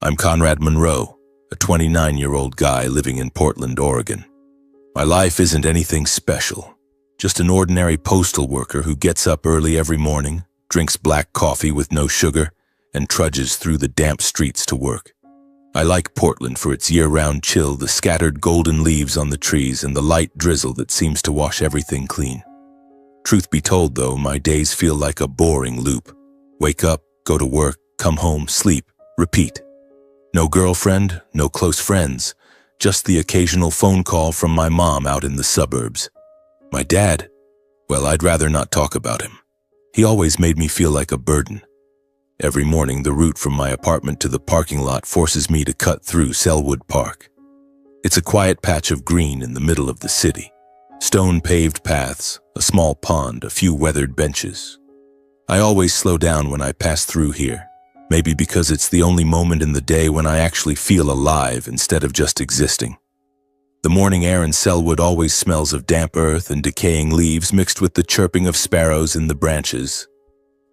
I'm Conrad Monroe, a 29-year-old guy living in Portland, Oregon. My life isn't anything special, just an ordinary postal worker who gets up early every morning, drinks black coffee with no sugar, and trudges through the damp streets to work. I like Portland for its year-round chill, the scattered golden leaves on the trees, and the light drizzle that seems to wash everything clean. Truth be told, though, my days feel like a boring loop. Wake up, go to work, come home, sleep, repeat. No girlfriend, no close friends, just the occasional phone call from my mom out in the suburbs. My dad, well, I'd rather not talk about him. He always made me feel like a burden. Every morning, the route from my apartment to the parking lot forces me to cut through Selwood Park. It's a quiet patch of green in the middle of the city. Stone-paved paths, a small pond, a few weathered benches. I always slow down when I pass through here. Maybe because it's the only moment in the day when I actually feel alive instead of just existing. The morning air in Selwood always smells of damp earth and decaying leaves mixed with the chirping of sparrows in the branches.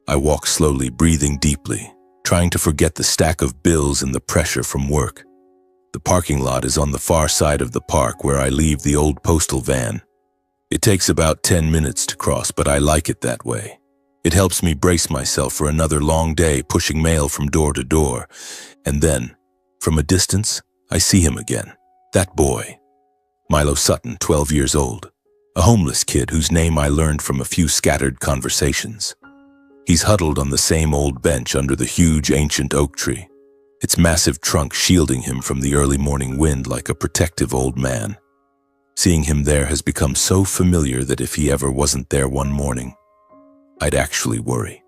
I walk slowly, breathing deeply, trying to forget the stack of bills and the pressure from work. The parking lot is on the far side of the park where I leave the old postal van. It takes about 10 minutes to cross, but I like it that way. It helps me brace myself for another long day pushing mail from door to door. And then, from a distance, I see him again. That boy. Milo Sutton, 12 years old. A homeless kid whose name I learned from a few scattered conversations. He's huddled on the same old bench under the huge ancient oak tree, its massive trunk shielding him from the early morning wind like a protective old man. Seeing him there has become so familiar that if he ever wasn't there one morning, I'd actually worry.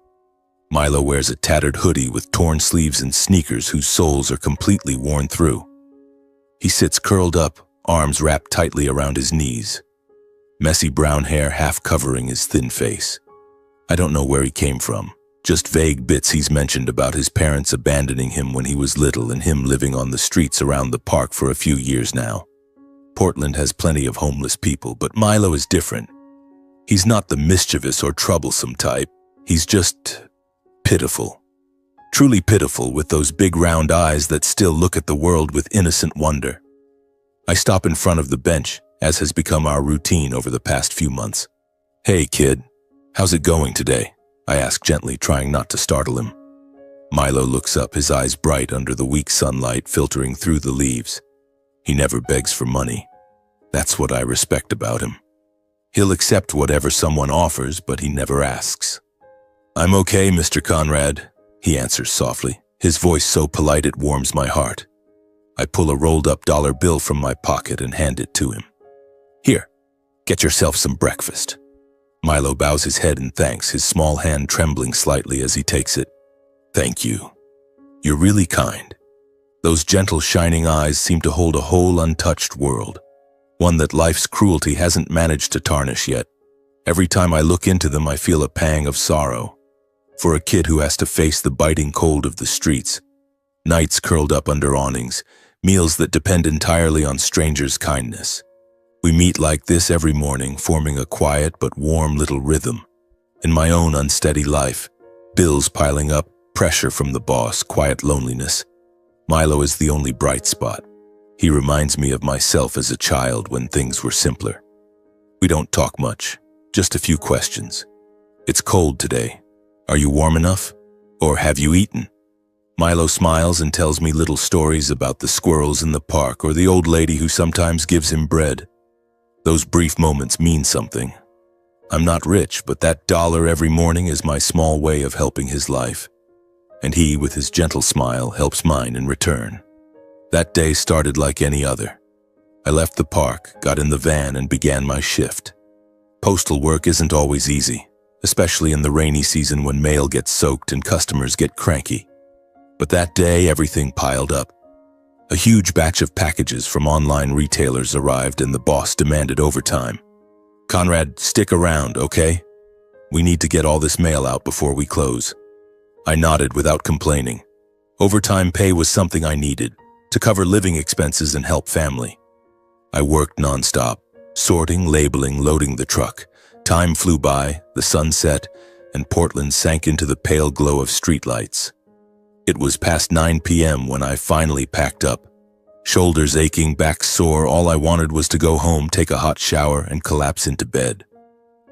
Milo wears a tattered hoodie with torn sleeves and sneakers whose soles are completely worn through. He sits curled up, arms wrapped tightly around his knees, messy brown hair half covering his thin face. I don't know where he came from, just vague bits he's mentioned about his parents abandoning him when he was little and him living on the streets around the park for a few years now. Portland has plenty of homeless people, but Milo is different. He's not the mischievous or troublesome type. He's just pitiful. Truly pitiful, with those big round eyes that still look at the world with innocent wonder. I stop in front of the bench, as has become our routine over the past few months. "Hey, kid, how's it going today?" I ask gently, trying not to startle him. Milo looks up, his eyes bright under the weak sunlight filtering through the leaves. He never begs for money. That's what I respect about him. He'll accept whatever someone offers, but he never asks. "I'm okay, Mr. Conrad," he answers softly, his voice so polite it warms my heart. I pull a rolled-up dollar bill from my pocket and hand it to him. "Here, get yourself some breakfast." Milo bows his head in thanks, his small hand trembling slightly as he takes it. "Thank you. You're really kind." Those gentle, shining eyes seem to hold a whole untouched world, one that life's cruelty hasn't managed to tarnish yet. Every time I look into them, I feel a pang of sorrow. For a kid who has to face the biting cold of the streets, nights curled up under awnings, meals that depend entirely on strangers' kindness. We meet like this every morning, forming a quiet but warm little rhythm. In my own unsteady life, bills piling up, pressure from the boss, quiet loneliness. Milo is the only bright spot. He reminds me of myself as a child when things were simpler. We don't talk much, just a few questions. "It's cold today. Are you warm enough? Or have you eaten?" Milo smiles and tells me little stories about the squirrels in the park or the old lady who sometimes gives him bread. Those brief moments mean something. I'm not rich, but that dollar every morning is my small way of helping his life. And he, with his gentle smile, helps mine in return. That day started like any other. I left the park, got in the van, and began my shift. Postal work isn't always easy, especially in the rainy season when mail gets soaked and customers get cranky. But that day, everything piled up. A huge batch of packages from online retailers arrived and the boss demanded overtime. "Conrad, stick around, okay? We need to get all this mail out before we close." I nodded without complaining. Overtime pay was something I needed to cover living expenses and help family. I worked nonstop, sorting, labeling, loading the truck. Time flew by, the sun set, and Portland sank into the pale glow of streetlights. It was past 9 p.m. when I finally packed up. Shoulders aching, back sore, all I wanted was to go home, take a hot shower, and collapse into bed.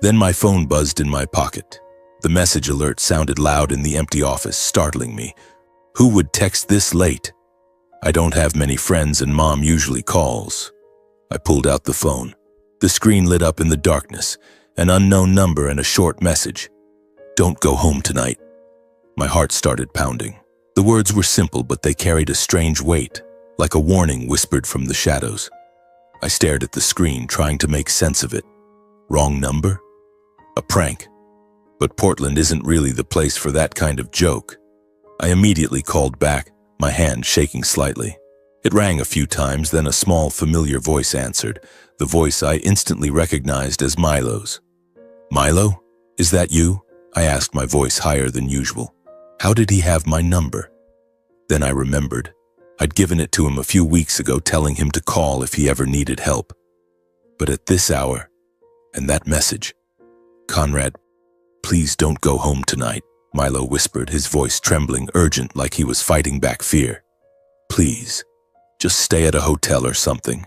Then my phone buzzed in my pocket. The message alert sounded loud in the empty office, startling me. Who would text this late? I don't have many friends and Mom usually calls. I pulled out the phone. The screen lit up in the darkness, an unknown number and a short message. Don't go home tonight. My heart started pounding. The words were simple, but they carried a strange weight, like a warning whispered from the shadows. I stared at the screen, trying to make sense of it. Wrong number? A prank. But Portland isn't really the place for that kind of joke. I immediately called back, my hand shaking slightly. It rang a few times, then a small, familiar voice answered, the voice I instantly recognized as Milo's. Milo? Is that you? I asked, my voice higher than usual. How did he have my number? Then I remembered. I'd given it to him a few weeks ago, telling him to call if he ever needed help. But at this hour, and that message. Conrad, please don't go home tonight, Milo whispered, his voice trembling, urgent, like he was fighting back fear. Please, just stay at a hotel or something.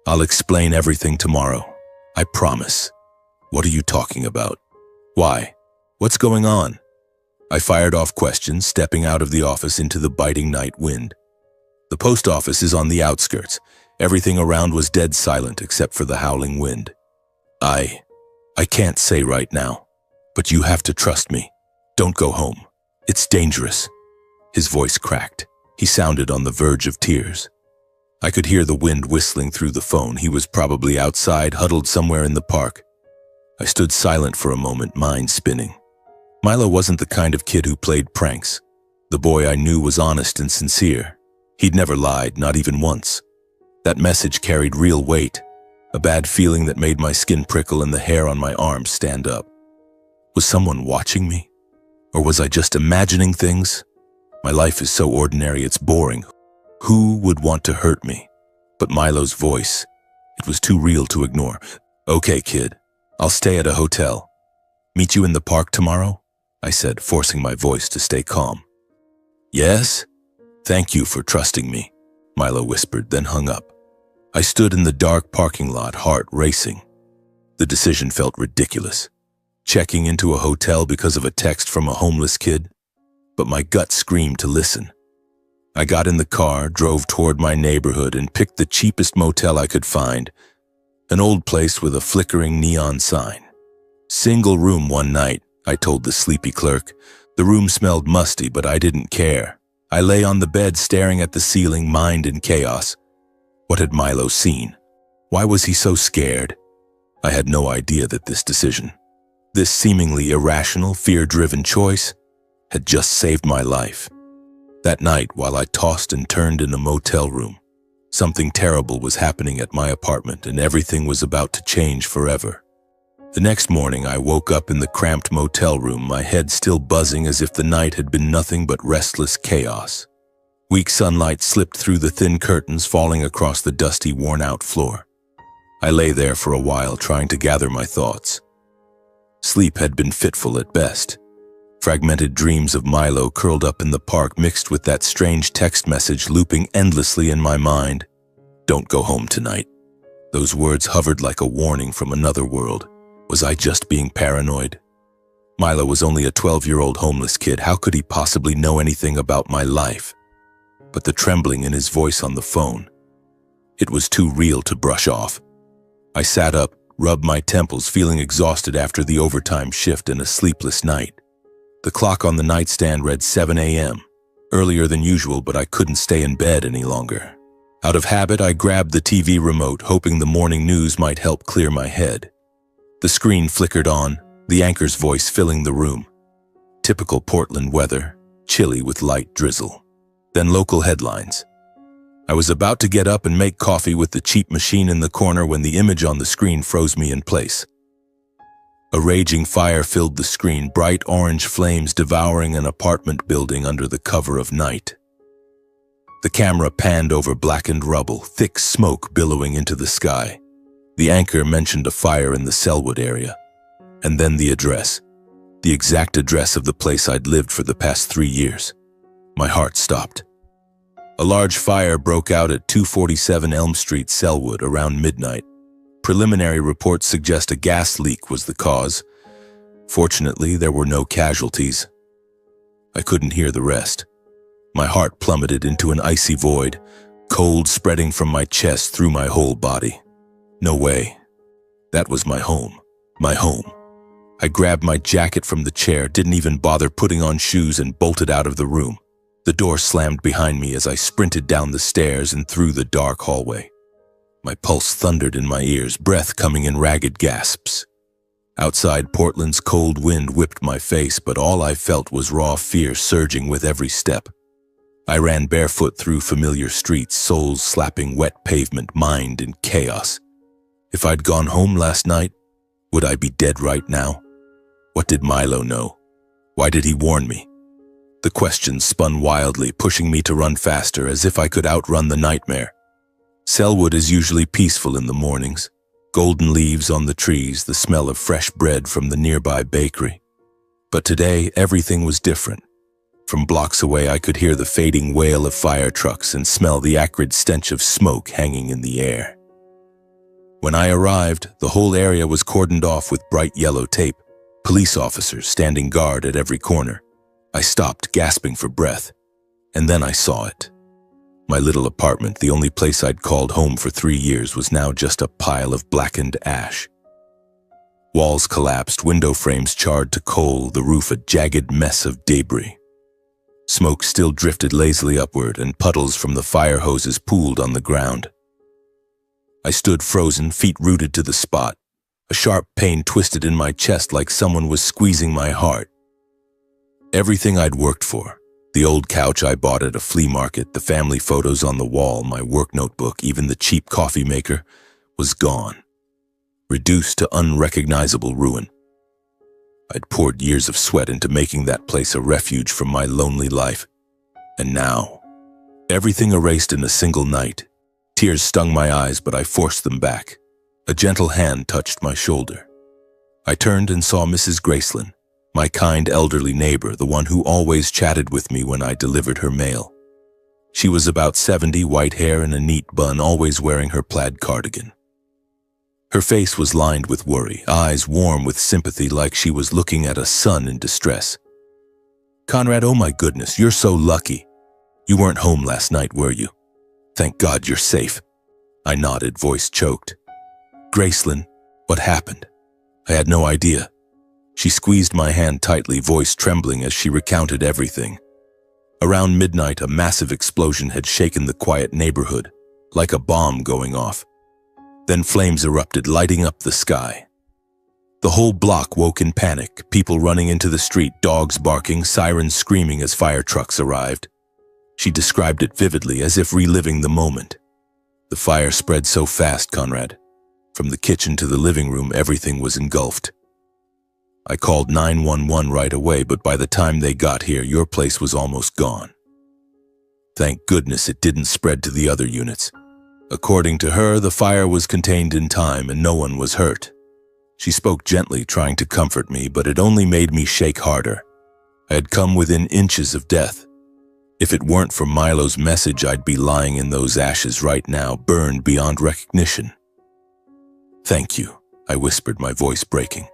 I'll explain everything tomorrow. I promise. What are you talking about? Why? What's going on? I fired off questions, stepping out of the office into the biting night wind. The post office is on the outskirts. Everything around was dead silent except for the howling wind. I can't say right now, but you have to trust me. Don't go home. It's dangerous. His voice cracked. He sounded on the verge of tears. I could hear the wind whistling through the phone. He was probably outside, huddled somewhere in the park. I stood silent for a moment, mind spinning. Milo wasn't the kind of kid who played pranks. The boy I knew was honest and sincere. He'd never lied, not even once. That message carried real weight, a bad feeling that made my skin prickle and the hair on my arms stand up. Was someone watching me? Or was I just imagining things? My life is so ordinary, it's boring. Who would want to hurt me? But Milo's voice, it was too real to ignore. Okay, kid, I'll stay at a hotel. Meet you in the park tomorrow? I said, forcing my voice to stay calm. Yes? Thank you for trusting me, Milo whispered, then hung up. I stood in the dark parking lot, heart racing. The decision felt ridiculous. Checking into a hotel because of a text from a homeless kid? But my gut screamed to listen. I got in the car, drove toward my neighborhood, and picked the cheapest motel I could find, an old place with a flickering neon sign. Single room one night, I told the sleepy clerk. The room smelled musty, but I didn't care. I lay on the bed staring at the ceiling, mind in chaos. What had Milo seen? Why was he so scared? I had no idea that this decision, this seemingly irrational, fear-driven choice, had just saved my life. That night, while I tossed and turned in a motel room, something terrible was happening at my apartment, and everything was about to change forever. The next morning, I woke up in the cramped motel room, my head still buzzing as if the night had been nothing but restless chaos. Weak sunlight slipped through the thin curtains, falling across the dusty, worn-out floor. I lay there for a while, trying to gather my thoughts. Sleep had been fitful at best. Fragmented dreams of Milo curled up in the park, mixed with that strange text message looping endlessly in my mind. Don't go home tonight. Those words hovered like a warning from another world. Was I just being paranoid? Milo was only a 12-year-old homeless kid. How could he possibly know anything about my life? But the trembling in his voice on the phone, it was too real to brush off. I sat up, rubbed my temples, feeling exhausted after the overtime shift and a sleepless night. The clock on the nightstand read 7 a.m., earlier than usual, but I couldn't stay in bed any longer. Out of habit, I grabbed the TV remote, hoping the morning news might help clear my head. The screen flickered on, the anchor's voice filling the room. Typical Portland weather, chilly with light drizzle. Then local headlines. I was about to get up and make coffee with the cheap machine in the corner when the image on the screen froze me in place. A raging fire filled the screen, bright orange flames devouring an apartment building under the cover of night. The camera panned over blackened rubble, thick smoke billowing into the sky. The anchor mentioned a fire in the Selwood area. And then the address. The exact address of the place I'd lived for the past 3 years. My heart stopped. A large fire broke out at 247 Elm Street, Selwood, around midnight. Preliminary reports suggest a gas leak was the cause. Fortunately, there were no casualties. I couldn't hear the rest. My heart plummeted into an icy void, cold spreading from my chest through my whole body. No way. That was my home. My home. I grabbed my jacket from the chair, didn't even bother putting on shoes, and bolted out of the room. The door slammed behind me as I sprinted down the stairs and through the dark hallway. My pulse thundered in my ears, breath coming in ragged gasps. Outside, Portland's cold wind whipped my face, but all I felt was raw fear surging with every step. I ran barefoot through familiar streets, soles slapping wet pavement, mind in chaos. If I'd gone home last night, would I be dead right now? What did Milo know? Why did he warn me? The questions spun wildly, pushing me to run faster, as if I could outrun the nightmare. Selwood is usually peaceful in the mornings. Golden leaves on the trees, the smell of fresh bread from the nearby bakery. But today, everything was different. From blocks away, I could hear the fading wail of fire trucks and smell the acrid stench of smoke hanging in the air. When I arrived, the whole area was cordoned off with bright yellow tape, police officers standing guard at every corner. I stopped, gasping for breath, and then I saw it. My little apartment, the only place I'd called home for 3 years, was now just a pile of blackened ash. Walls collapsed, window frames charred to coal, the roof a jagged mess of debris. Smoke still drifted lazily upward, and puddles from the fire hoses pooled on the ground. I stood frozen, feet rooted to the spot. A sharp pain twisted in my chest like someone was squeezing my heart. Everything I'd worked for, the old couch I bought at a flea market, the family photos on the wall, my work notebook, even the cheap coffee maker, was gone, reduced to unrecognizable ruin. I'd poured years of sweat into making that place a refuge from my lonely life. And now, everything erased in a single night. Tears stung my eyes, but I forced them back. A gentle hand touched my shoulder. I turned and saw Mrs. Graceland, my kind elderly neighbor, the one who always chatted with me when I delivered her mail. She was about 70, white hair in a neat bun, always wearing her plaid cardigan. Her face was lined with worry, eyes warm with sympathy, like she was looking at a son in distress. "Conrad, oh my goodness, you're so lucky. You weren't home last night, were you? Thank God you're safe." I nodded, voice choked. "Graceland, what happened?" I had no idea. She squeezed my hand tightly, voice trembling as she recounted everything. Around midnight, a massive explosion had shaken the quiet neighborhood, like a bomb going off. Then flames erupted, lighting up the sky. The whole block woke in panic, people running into the street, dogs barking, sirens screaming as fire trucks arrived. She described it vividly, as if reliving the moment. The fire spread so fast, Conrad. From the kitchen to the living room, everything was engulfed. I called 911 right away, but by the time they got here, your place was almost gone. Thank goodness it didn't spread to the other units. According to her, the fire was contained in time and no one was hurt. She spoke gently, trying to comfort me, but it only made me shake harder. I had come within inches of death. If it weren't for Milo's message, I'd be lying in those ashes right now, burned beyond recognition. "Thank you," I whispered, my voice breaking.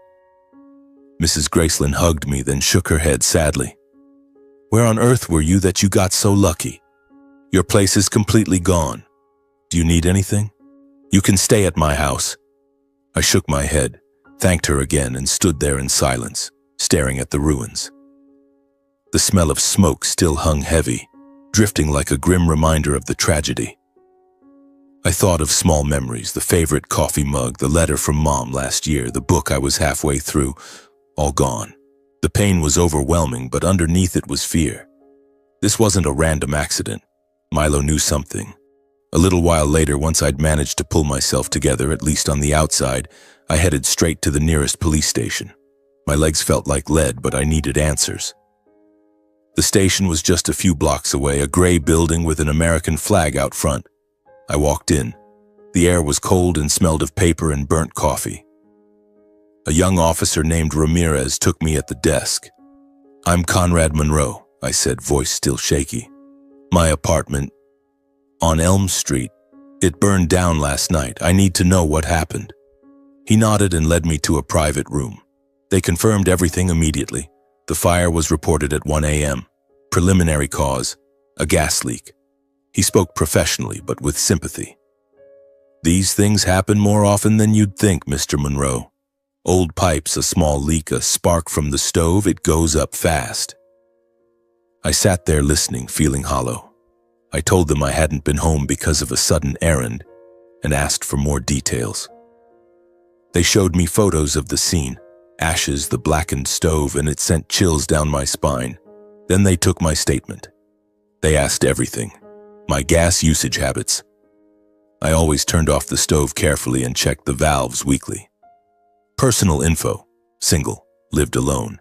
Mrs. Graceland hugged me, then shook her head sadly. "Where on earth were you that you got so lucky? Your place is completely gone. Do you need anything? You can stay at my house." I shook my head, thanked her again, and stood there in silence, staring at the ruins. The smell of smoke still hung heavy, drifting like a grim reminder of the tragedy. I thought of small memories, the favorite coffee mug, the letter from Mom last year, the book I was halfway through, all gone. The pain was overwhelming, but underneath it was fear. This wasn't a random accident. Milo knew something. A little while later, once I'd managed to pull myself together, at least on the outside, I headed straight to the nearest police station. My legs felt like lead, but I needed answers. The station was just a few blocks away, a gray building with an American flag out front. I walked in. The air was cold and smelled of paper and burnt coffee. A young officer named Ramirez took me at the desk. "I'm Conrad Monroe. I said, voice still shaky. My apartment on Elm Street. It burned down last night. I need to know what happened. He nodded and led me to a private room. They confirmed everything immediately. The fire was reported at 1 a.m. Preliminary cause, a gas leak. He spoke professionally, but with sympathy. These things happen more often than you'd think, Mr. Monroe. Old pipes, a small leak, a spark from the stove, it goes up fast. I sat there listening, feeling hollow. I told them I hadn't been home because of a sudden errand and asked for more details. They showed me photos of the scene, ashes, the blackened stove, and it sent chills down my spine. Then they took my statement. They asked everything. My gas usage habits. I always turned off the stove carefully and checked the valves weekly. Personal info, single, lived alone,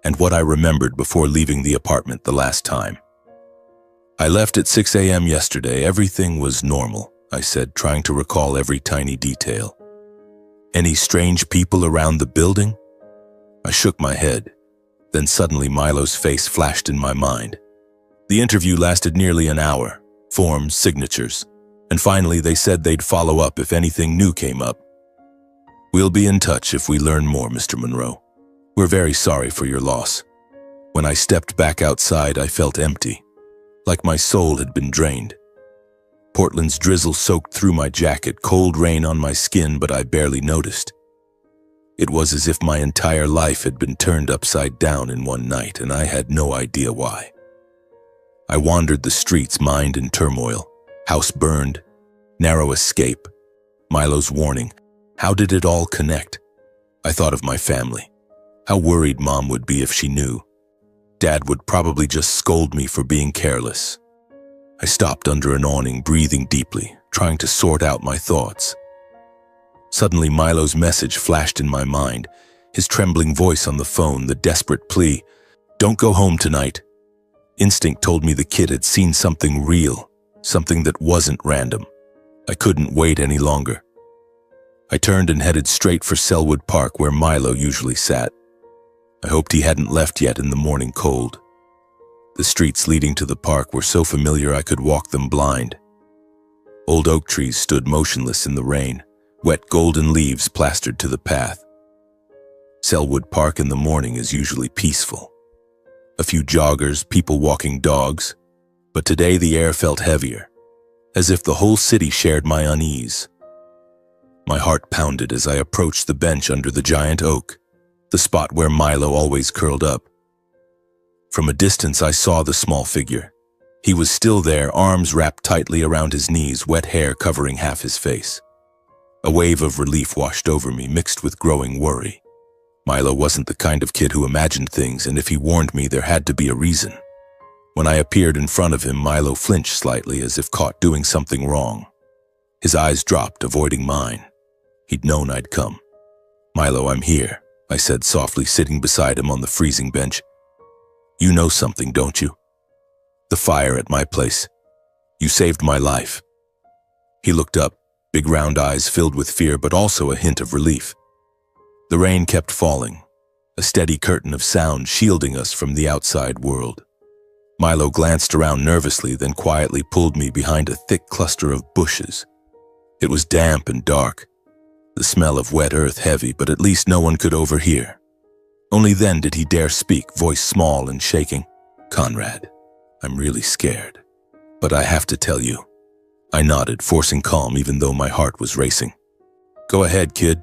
and what I remembered before leaving the apartment the last time. I left at 6 a.m. yesterday. Everything was normal, I said, trying to recall every tiny detail. Any strange people around the building? I shook my head. Then suddenly Milo's face flashed in my mind. The interview lasted nearly an hour. Forms, signatures, and finally they said they'd follow up if anything new came up. We'll be in touch if we learn more, Mr. Monroe. We're very sorry for your loss. When I stepped back outside, I felt empty, like my soul had been drained. Portland's drizzle soaked through my jacket, cold rain on my skin, but I barely noticed. It was as if my entire life had been turned upside down in one night, and I had no idea why. I wandered the streets, mind in turmoil. House burned, narrow escape, Milo's warning. How did it all connect? I thought of my family. How worried Mom would be if she knew. Dad would probably just scold me for being careless. I stopped under an awning, breathing deeply, trying to sort out my thoughts. Suddenly, Milo's message flashed in my mind, his trembling voice on the phone, the desperate plea, "Don't go home tonight." Instinct told me the kid had seen something real, something that wasn't random. I couldn't wait any longer. I turned and headed straight for Selwood Park, where Milo usually sat. I hoped he hadn't left yet in the morning cold. The streets leading to the park were so familiar I could walk them blind. Old oak trees stood motionless in the rain, wet golden leaves plastered to the path. Selwood Park in the morning is usually peaceful. A few joggers, people walking dogs, but today the air felt heavier, as if the whole city shared my unease. My heart pounded as I approached the bench under the giant oak, the spot where Milo always curled up. From a distance I saw the small figure. He was still there, arms wrapped tightly around his knees, wet hair covering half his face. A wave of relief washed over me, mixed with growing worry. Milo wasn't the kind of kid who imagined things, and if he warned me, there had to be a reason. When I appeared in front of him, Milo flinched slightly, as if caught doing something wrong. His eyes dropped, avoiding mine. He'd known I'd come. "Milo, I'm here," I said softly, sitting beside him on the freezing bench. "You know something, don't you? The fire at my place. You saved my life." He looked up, big round eyes filled with fear, but also a hint of relief. The rain kept falling, a steady curtain of sound shielding us from the outside world. Milo glanced around nervously, then quietly pulled me behind a thick cluster of bushes. It was damp and dark, the smell of wet earth heavy, but at least no one could overhear. Only then did he dare speak, voice small and shaking. "Conrad, I'm really scared, but I have to tell you." I nodded, forcing calm even though my heart was racing. "Go ahead, kid.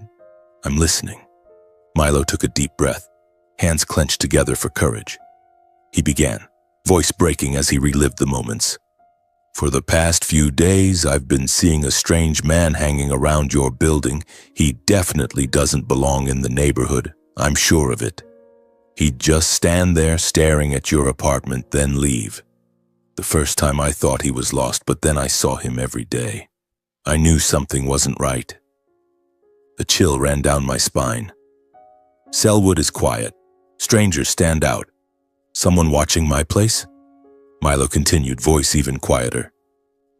I'm listening." Milo took a deep breath, hands clenched together for courage. He began, voice breaking as he relived the moments. "For the past few days, I've been seeing a strange man hanging around your building. He definitely doesn't belong in the neighborhood. I'm sure of it. He'd just stand there staring at your apartment, then leave. The first time I thought he was lost, but then I saw him every day. I knew something wasn't right." A chill ran down my spine. "Selwood is quiet. Strangers stand out. Someone watching my place?" Milo continued, voice even quieter.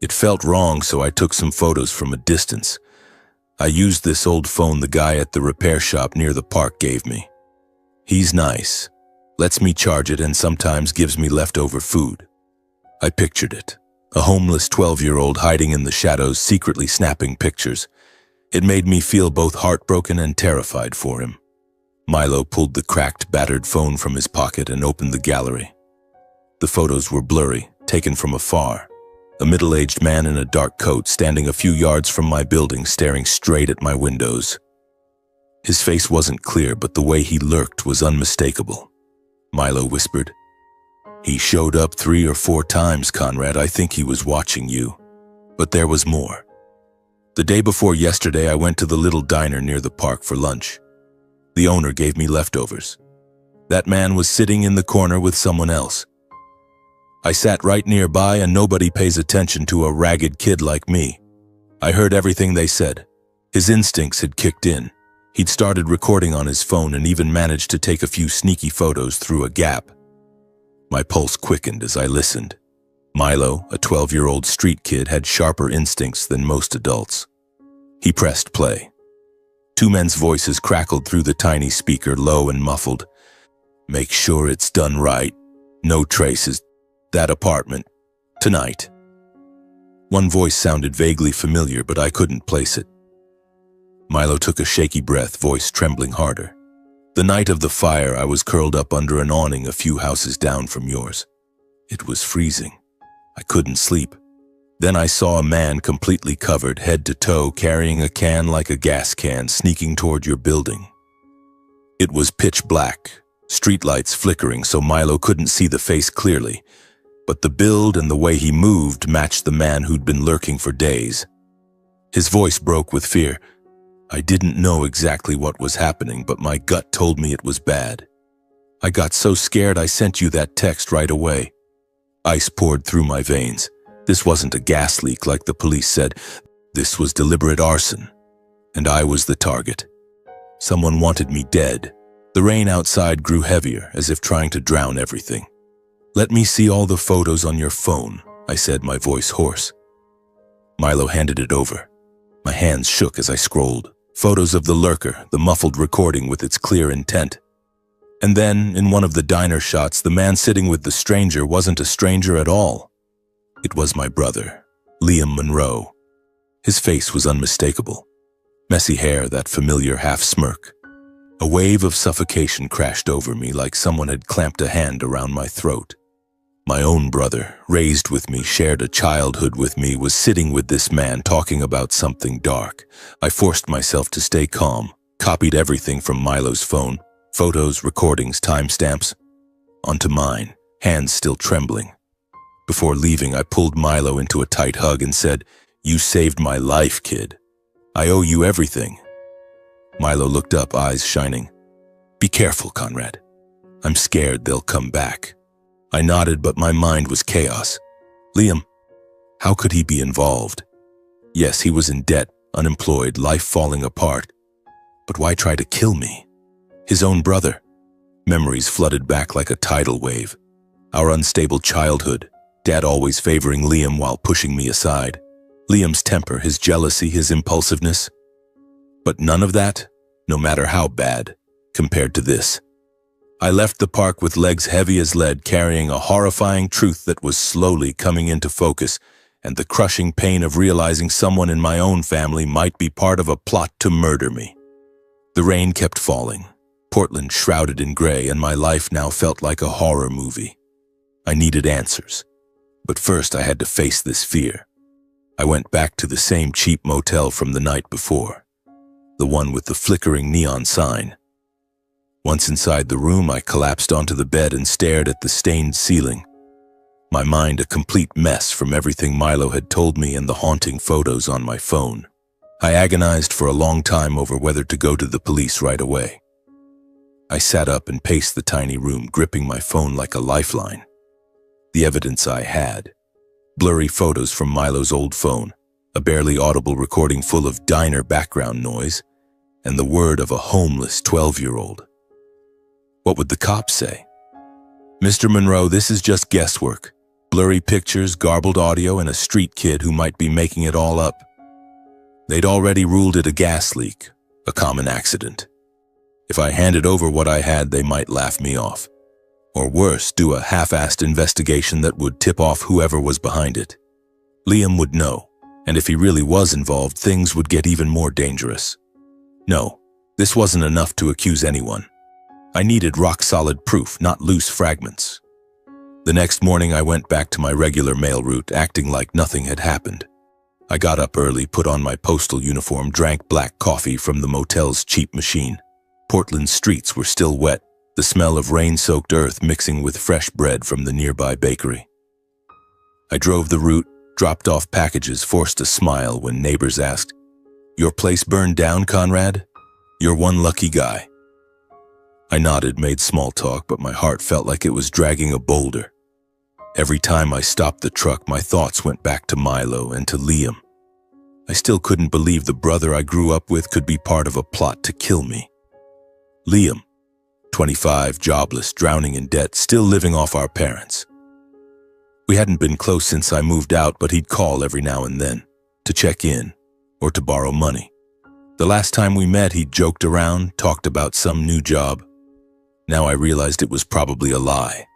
"It felt wrong, so I took some photos from a distance. I used this old phone the guy at the repair shop near the park gave me. He's nice, lets me charge it, and sometimes gives me leftover food. I pictured it, a homeless 12-year-old hiding in the shadows, secretly snapping pictures. It made me feel both heartbroken and terrified for him. Milo pulled the cracked, battered phone from his pocket and opened the gallery. The photos were blurry, taken from afar. A middle-aged man in a dark coat standing a few yards from my building, staring straight at my windows. His face wasn't clear, but the way he lurked was unmistakable. Milo whispered, "He showed up 3 or 4 times, Conrad. I think he was watching you." But there was more. The day before yesterday, I went to the little diner near the park for lunch. The owner gave me leftovers. That man was sitting in the corner with someone else. I sat right nearby, and nobody pays attention to a ragged kid like me. I heard everything they said. His instincts had kicked in. He'd started recording on his phone and even managed to take a few sneaky photos through a gap. My pulse quickened as I listened. Milo, a 12-year-old street kid, had sharper instincts than most adults. He pressed play. 2 men's voices crackled through the tiny speaker, low and muffled. "Make sure it's done right. No traces. That apartment. Tonight." One voice sounded vaguely familiar, but I couldn't place it. Milo took a shaky breath, voice trembling harder. "The night of the fire, I was curled up under an awning a few houses down from yours. It was freezing. I couldn't sleep. Then I saw a man completely covered, head to toe, carrying a can like a gas can, sneaking toward your building. It was pitch black, streetlights flickering, so Milo couldn't see the face clearly, but the build and the way he moved matched the man who'd been lurking for days." His voice broke with fear. "I didn't know exactly what was happening, but my gut told me it was bad. I got so scared I sent you that text right away." Ice poured through my veins. This wasn't a gas leak like the police said. This was deliberate arson, and I was the target. Someone wanted me dead. The rain outside grew heavier, as if trying to drown everything. "Let me see all the photos on your phone," I said, my voice hoarse. Milo handed it over. My hands shook as I scrolled. Photos of the lurker, the muffled recording with its clear intent. And then, in one of the diner shots, the man sitting with the stranger wasn't a stranger at all. It was my brother, Liam Monroe. His face was unmistakable. Messy hair, that familiar half-smirk. A wave of suffocation crashed over me, like someone had clamped a hand around my throat. My own brother, raised with me, shared a childhood with me, was sitting with this man talking about something dark. I forced myself to stay calm, copied everything from Milo's phone, photos, recordings, timestamps, onto mine, hands still trembling. Before leaving, I pulled Milo into a tight hug and said, "You saved my life, kid. I owe you everything." Milo looked up, eyes shining. "Be careful, Conrad. I'm scared they'll come back." I nodded, but my mind was chaos. Liam, how could he be involved? Yes, he was in debt, unemployed, life falling apart. But why try to kill me? His own brother. Memories flooded back like a tidal wave. Our unstable childhood, Dad always favoring Liam while pushing me aside. Liam's temper, his jealousy, his impulsiveness. But none of that, no matter how bad, compared to this. I left the park with legs heavy as lead, carrying a horrifying truth that was slowly coming into focus, and the crushing pain of realizing someone in my own family might be part of a plot to murder me. The rain kept falling, Portland shrouded in gray, and my life now felt like a horror movie. I needed answers, but first I had to face this fear. I went back to the same cheap motel from the night before, the one with the flickering neon sign. Once inside the room, I collapsed onto the bed and stared at the stained ceiling. My mind a complete mess from everything Milo had told me and the haunting photos on my phone. I agonized for a long time over whether to go to the police right away. I sat up and paced the tiny room, gripping my phone like a lifeline. The evidence I had. Blurry photos from Milo's old phone, a barely audible recording full of diner background noise, and the word of a homeless 12-year-old. What would the cops say? "Mr. Monroe, this is just guesswork. Blurry pictures, garbled audio, and a street kid who might be making it all up." They'd already ruled it a gas leak, a common accident. If I handed over what I had, they might laugh me off. Or worse, do a half-assed investigation that would tip off whoever was behind it. Liam would know, and if he really was involved, things would get even more dangerous. No, this wasn't enough to accuse anyone. I needed rock-solid proof, not loose fragments. The next morning, I went back to my regular mail route, acting like nothing had happened. I got up early, put on my postal uniform, drank black coffee from the motel's cheap machine. Portland's streets were still wet, the smell of rain-soaked earth mixing with fresh bread from the nearby bakery. I drove the route, dropped off packages, forced a smile when neighbors asked, "Your place burned down, Conrad? You're one lucky guy." I nodded, made small talk, but my heart felt like it was dragging a boulder. Every time I stopped the truck, my thoughts went back to Milo and to Liam. I still couldn't believe the brother I grew up with could be part of a plot to kill me. Liam, 25, jobless, drowning in debt, still living off our parents. We hadn't been close since I moved out, but he'd call every now and then, to check in, or to borrow money. The last time we met, he'd joked around, talked about some new job. Now I realized it was probably a lie.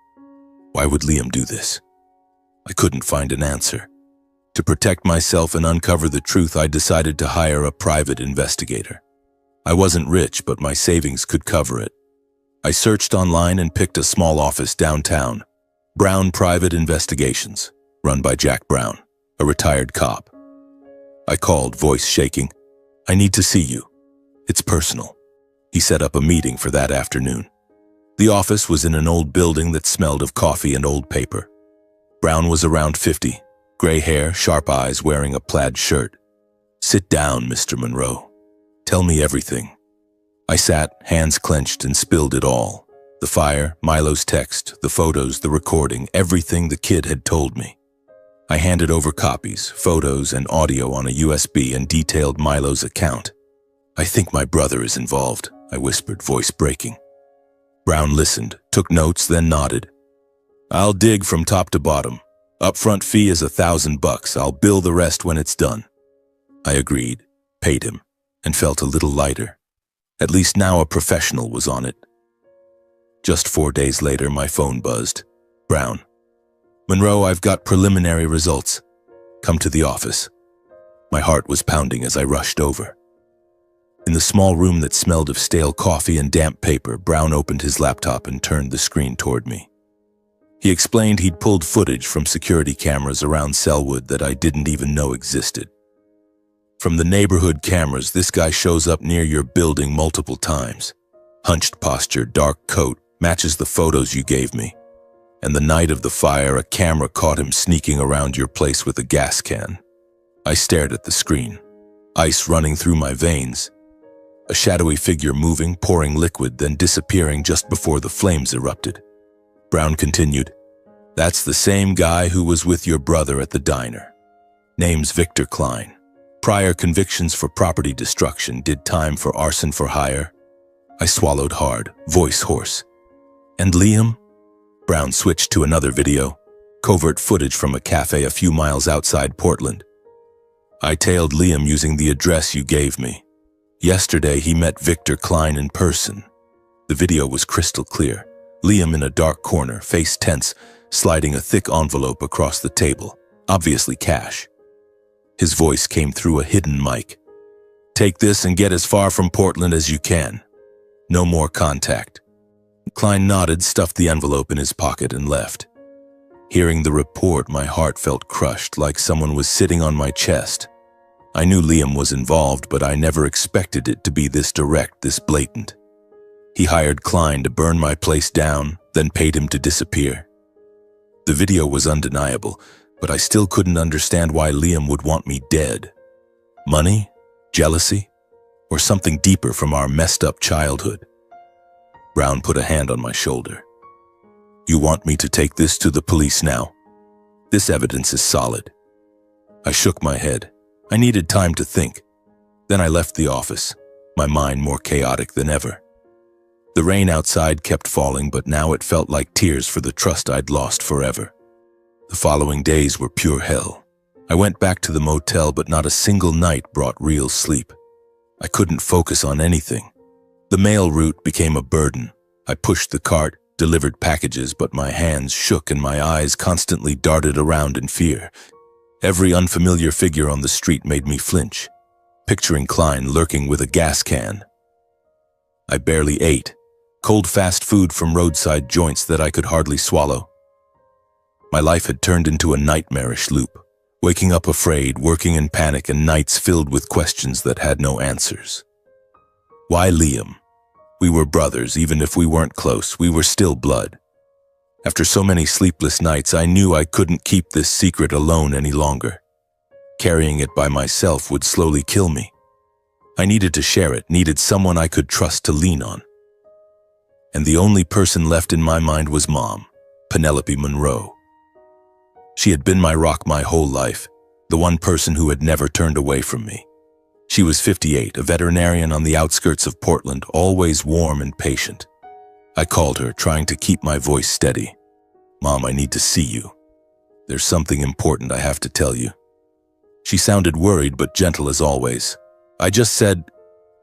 Why would Liam do this? I couldn't find an answer. To protect myself and uncover the truth, I decided to hire a private investigator. I wasn't rich, but my savings could cover it. I searched online and picked a small office downtown, Brown Private Investigations, run by Jack Brown, a retired cop. I called, voice shaking. "I need to see you. It's personal." He set up a meeting for that afternoon. The office was in an old building that smelled of coffee and old paper. Brown was around 50, gray hair, sharp eyes, wearing a plaid shirt. "Sit down, Mr. Monroe. Tell me everything." I sat, hands clenched, and spilled it all. The fire, Milo's text, the photos, the recording, everything the kid had told me. I handed over copies, photos, and audio on a USB and detailed Milo's account. "I think my brother is involved," I whispered, voice breaking. Brown listened, took notes, then nodded. "I'll dig from top to bottom. Upfront fee is $1,000. I'll bill the rest when it's done." I agreed, paid him, and felt a little lighter. At least now a professional was on it. Just 4 days later, my phone buzzed. "Brown. Monroe, I've got preliminary results. Come to the office." My heart was pounding as I rushed over. In the small room that smelled of stale coffee and damp paper, Brown opened his laptop and turned the screen toward me. He explained he'd pulled footage from security cameras around Selwood that I didn't even know existed. "From the neighborhood cameras, this guy shows up near your building multiple times. Hunched posture, dark coat, matches the photos you gave me. And the night of the fire, a camera caught him sneaking around your place with a gas can." I stared at the screen, ice running through my veins. A shadowy figure moving, pouring liquid, then disappearing just before the flames erupted. Brown continued, "That's the same guy who was with your brother at the diner. Name's Victor Klein. Prior convictions for property destruction, did time for arson for hire." I swallowed hard, voice hoarse. "And Liam?" Brown switched to another video, covert footage from a cafe a few miles outside Portland. "I tailed Liam using the address you gave me. Yesterday, he met Victor Klein in person." The video was crystal clear. Liam in a dark corner, face tense, sliding a thick envelope across the table, obviously cash. His voice came through a hidden mic. "Take this and get as far from Portland as you can. No more contact." Klein nodded, stuffed the envelope in his pocket, and left. Hearing the report, my heart felt crushed, like someone was sitting on my chest. I knew Liam was involved, but I never expected it to be this direct, this blatant. He hired Klein to burn my place down, then paid him to disappear. The video was undeniable, but I still couldn't understand why Liam would want me dead. Money? Jealousy? Or something deeper from our messed-up childhood? Brown put a hand on my shoulder. "You want me to take this to the police now? This evidence is solid." I shook my head. I needed time to think. Then I left the office, my mind more chaotic than ever. The rain outside kept falling, but now it felt like tears for the trust I'd lost forever. The following days were pure hell. I went back to the motel, but not a single night brought real sleep. I couldn't focus on anything. The mail route became a burden. I pushed the cart, delivered packages, but my hands shook and my eyes constantly darted around in fear. Every unfamiliar figure on the street made me flinch, picturing Klein lurking with a gas can. I barely ate, cold fast food from roadside joints that I could hardly swallow. My life had turned into a nightmarish loop, waking up afraid, working in panic, and nights filled with questions that had no answers. Why Liam? We were brothers, even if we weren't close, we were still blood. After so many sleepless nights, I knew I couldn't keep this secret alone any longer. Carrying it by myself would slowly kill me. I needed to share it, needed someone I could trust to lean on. And the only person left in my mind was Mom, Penelope Monroe. She had been my rock my whole life, the one person who had never turned away from me. She was 58, a veterinarian on the outskirts of Portland, always warm and patient. I called her, trying to keep my voice steady. "Mom, I need to see you. There's something important I have to tell you." She sounded worried but gentle as always. I just said,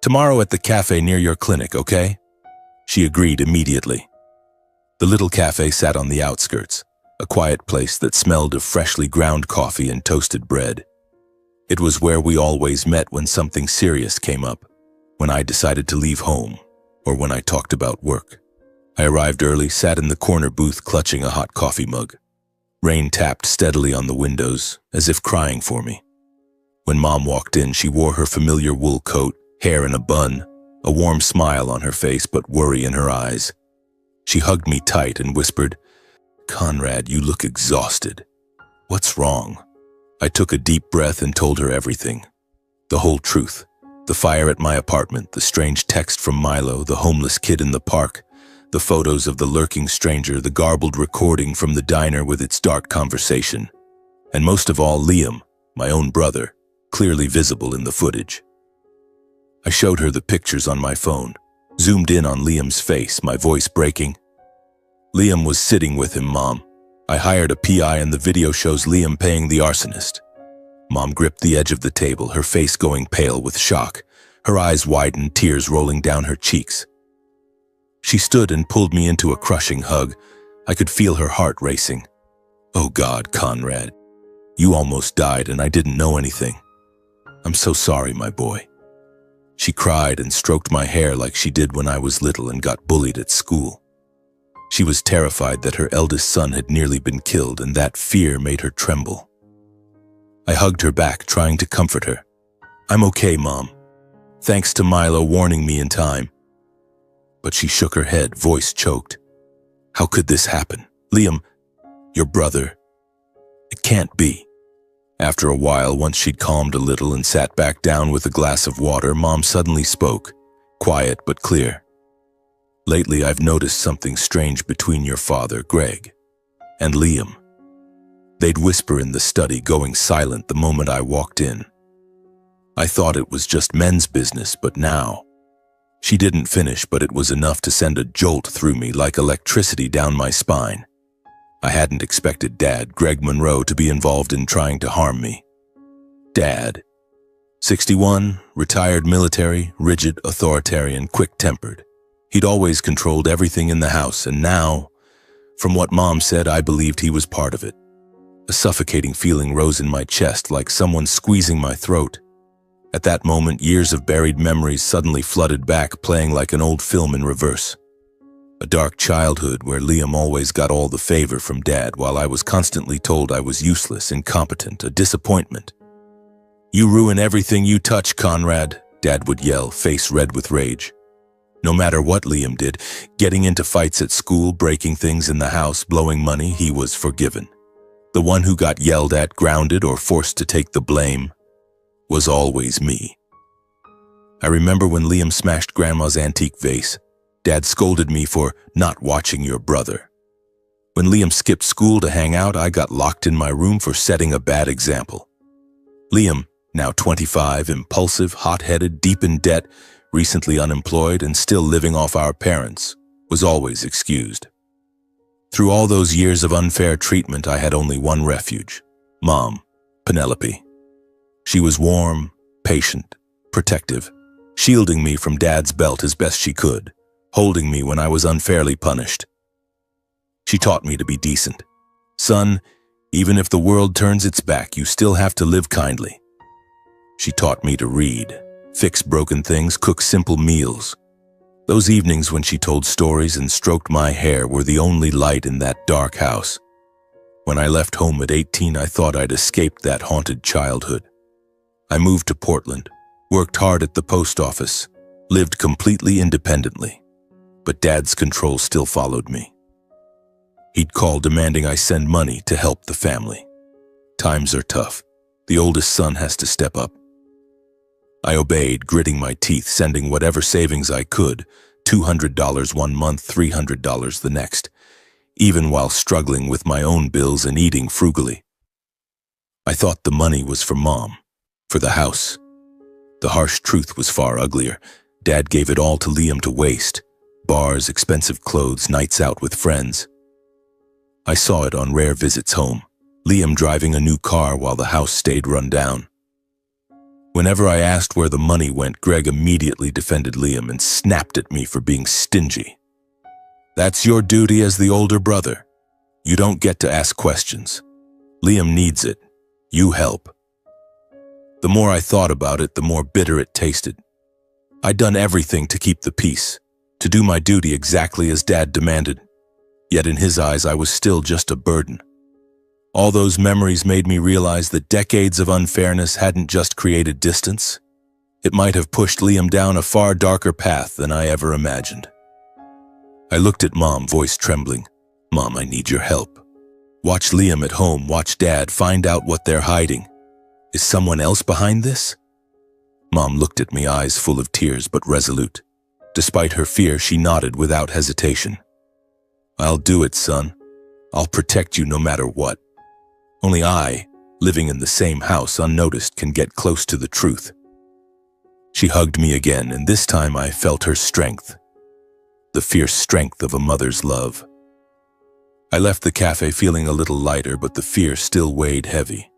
"Tomorrow at the cafe near your clinic, okay?" She agreed immediately. The little cafe sat on the outskirts, a quiet place that smelled of freshly ground coffee and toasted bread. It was where we always met when something serious came up, when I decided to leave home, or when I talked about work. I arrived early, sat in the corner booth clutching a hot coffee mug. Rain tapped steadily on the windows, as if crying for me. When Mom walked in, she wore her familiar wool coat, hair in a bun, a warm smile on her face but worry in her eyes. She hugged me tight and whispered, "Conrad, you look exhausted. What's wrong?" I took a deep breath and told her everything. The whole truth. The fire at my apartment, the strange text from Milo, the homeless kid in the park, the photos of the lurking stranger, the garbled recording from the diner with its dark conversation. And most of all, Liam, my own brother, clearly visible in the footage. I showed her the pictures on my phone, zoomed in on Liam's face, my voice breaking. "Liam was sitting with him, Mom. I hired a PI and the video shows Liam paying the arsonist." Mom gripped the edge of the table, her face going pale with shock, her eyes widened, tears rolling down her cheeks. She stood and pulled me into a crushing hug. I could feel her heart racing. "Oh God, Conrad, you almost died and I didn't know anything. I'm so sorry, my boy." She cried and stroked my hair like she did when I was little and got bullied at school. She was terrified that her eldest son had nearly been killed, and that fear made her tremble. I hugged her back, trying to comfort her. "I'm okay, Mom. Thanks to Milo warning me in time." But she shook her head, voice choked. "How could this happen? Liam, your brother. It can't be." After a while, once she'd calmed a little and sat back down with a glass of water, Mom suddenly spoke, quiet but clear. "Lately, I've noticed something strange between your father, Greg, and Liam." They'd whisper in the study, going silent the moment I walked in. I thought it was just men's business, but now... She didn't finish, but it was enough to send a jolt through me like electricity down my spine. I hadn't expected Dad, Greg Monroe, to be involved in trying to harm me. Dad. 61, retired military, rigid, authoritarian, quick-tempered. He'd always controlled everything in the house, and now, from what Mom said, I believed he was part of it. A suffocating feeling rose in my chest, like someone squeezing my throat. At that moment, years of buried memories suddenly flooded back, playing like an old film in reverse. A dark childhood where Liam always got all the favor from Dad, while I was constantly told I was useless, incompetent, a disappointment. "You ruin everything you touch, Conrad," Dad would yell, face red with rage. No matter what Liam did, getting into fights at school, breaking things in the house, blowing money, he was forgiven. The one who got yelled at, grounded, or forced to take the blame was always me. I remember when Liam smashed Grandma's antique vase. Dad scolded me for not watching your brother. When Liam skipped school to hang out, I got locked in my room for setting a bad example. Liam, now 25, impulsive, hot-headed, deep in debt, recently unemployed, and still living off our parents, was always excused. Through all those years of unfair treatment, I had only one refuge: Mom, Penelope. She was warm, patient, protective, shielding me from Dad's belt as best she could, holding me when I was unfairly punished. She taught me to be decent. Son, even if the world turns its back, you still have to live kindly. She taught me to read, fix broken things, cook simple meals. Those evenings when she told stories and stroked my hair were the only light in that dark house. When I left home at 18, I thought I'd escaped that haunted childhood. I moved to Portland, worked hard at the post office, lived completely independently. But Dad's control still followed me. He'd call demanding I send money to help the family. Times are tough. The oldest son has to step up. I obeyed, gritting my teeth, sending whatever savings I could, $200 one month, $300 the next, even while struggling with my own bills and eating frugally. I thought the money was for Mom, for the house. The harsh truth was far uglier. Dad gave it all to Liam to waste. Bars, expensive clothes, nights out with friends. I saw it on rare visits home, Liam driving a new car while the house stayed run down. Whenever I asked where the money went, Greg immediately defended Liam and snapped at me for being stingy. That's your duty as the older brother. You don't get to ask questions. Liam needs it. You help. The more I thought about it, the more bitter it tasted. I'd done everything to keep the peace, to do my duty exactly as Dad demanded. Yet in his eyes, I was still just a burden. All those memories made me realize that decades of unfairness hadn't just created distance. It might have pushed Liam down a far darker path than I ever imagined. I looked at Mom, voice trembling. Mom, I need your help. Watch Liam at home, watch Dad, find out what they're hiding. Is someone else behind this? Mom looked at me, eyes full of tears but resolute. Despite her fear, she nodded without hesitation. I'll do it, son. I'll protect you no matter what. Only I, living in the same house unnoticed, can get close to the truth. She hugged me again, and this time I felt her strength. The fierce strength of a mother's love. I left the cafe feeling a little lighter, but the fear still weighed heavy.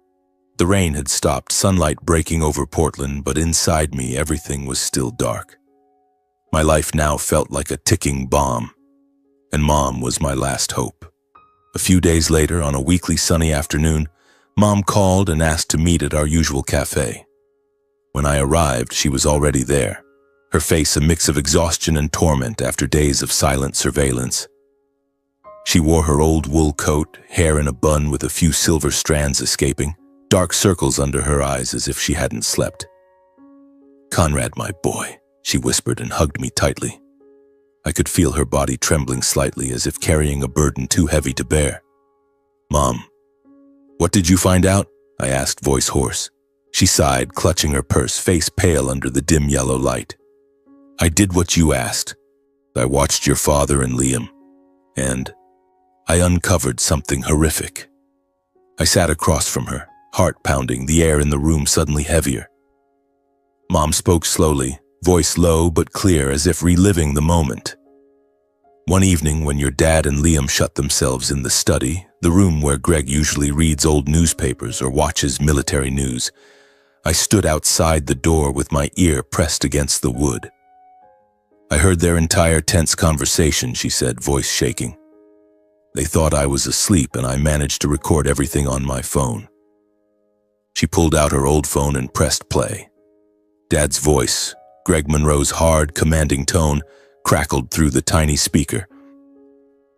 The rain had stopped, sunlight breaking over Portland, but inside me everything was still dark. My life now felt like a ticking bomb, and Mom was my last hope. A few days later, on a weekly sunny afternoon, Mom called and asked to meet at our usual cafe. When I arrived, she was already there, her face a mix of exhaustion and torment after days of silent surveillance. She wore her old wool coat, hair in a bun with a few silver strands escaping, dark circles under her eyes as if she hadn't slept. "Conrad, my boy," she whispered and hugged me tightly. I could feel her body trembling slightly as if carrying a burden too heavy to bear. "Mom, what did you find out?" I asked, voice hoarse. She sighed, clutching her purse, face pale under the dim yellow light. "I did what you asked. I watched your father and Liam, and I uncovered something horrific." I sat across from her, heart pounding, the air in the room suddenly heavier. Mom spoke slowly, voice low but clear, as if reliving the moment. "One evening when your dad and Liam shut themselves in the study, the room where Greg usually reads old newspapers or watches military news, I stood outside the door with my ear pressed against the wood. I heard their entire tense conversation," she said, voice shaking. "They thought I was asleep, and I managed to record everything on my phone." She pulled out her old phone and pressed play. Dad's voice, Greg Monroe's hard, commanding tone, crackled through the tiny speaker.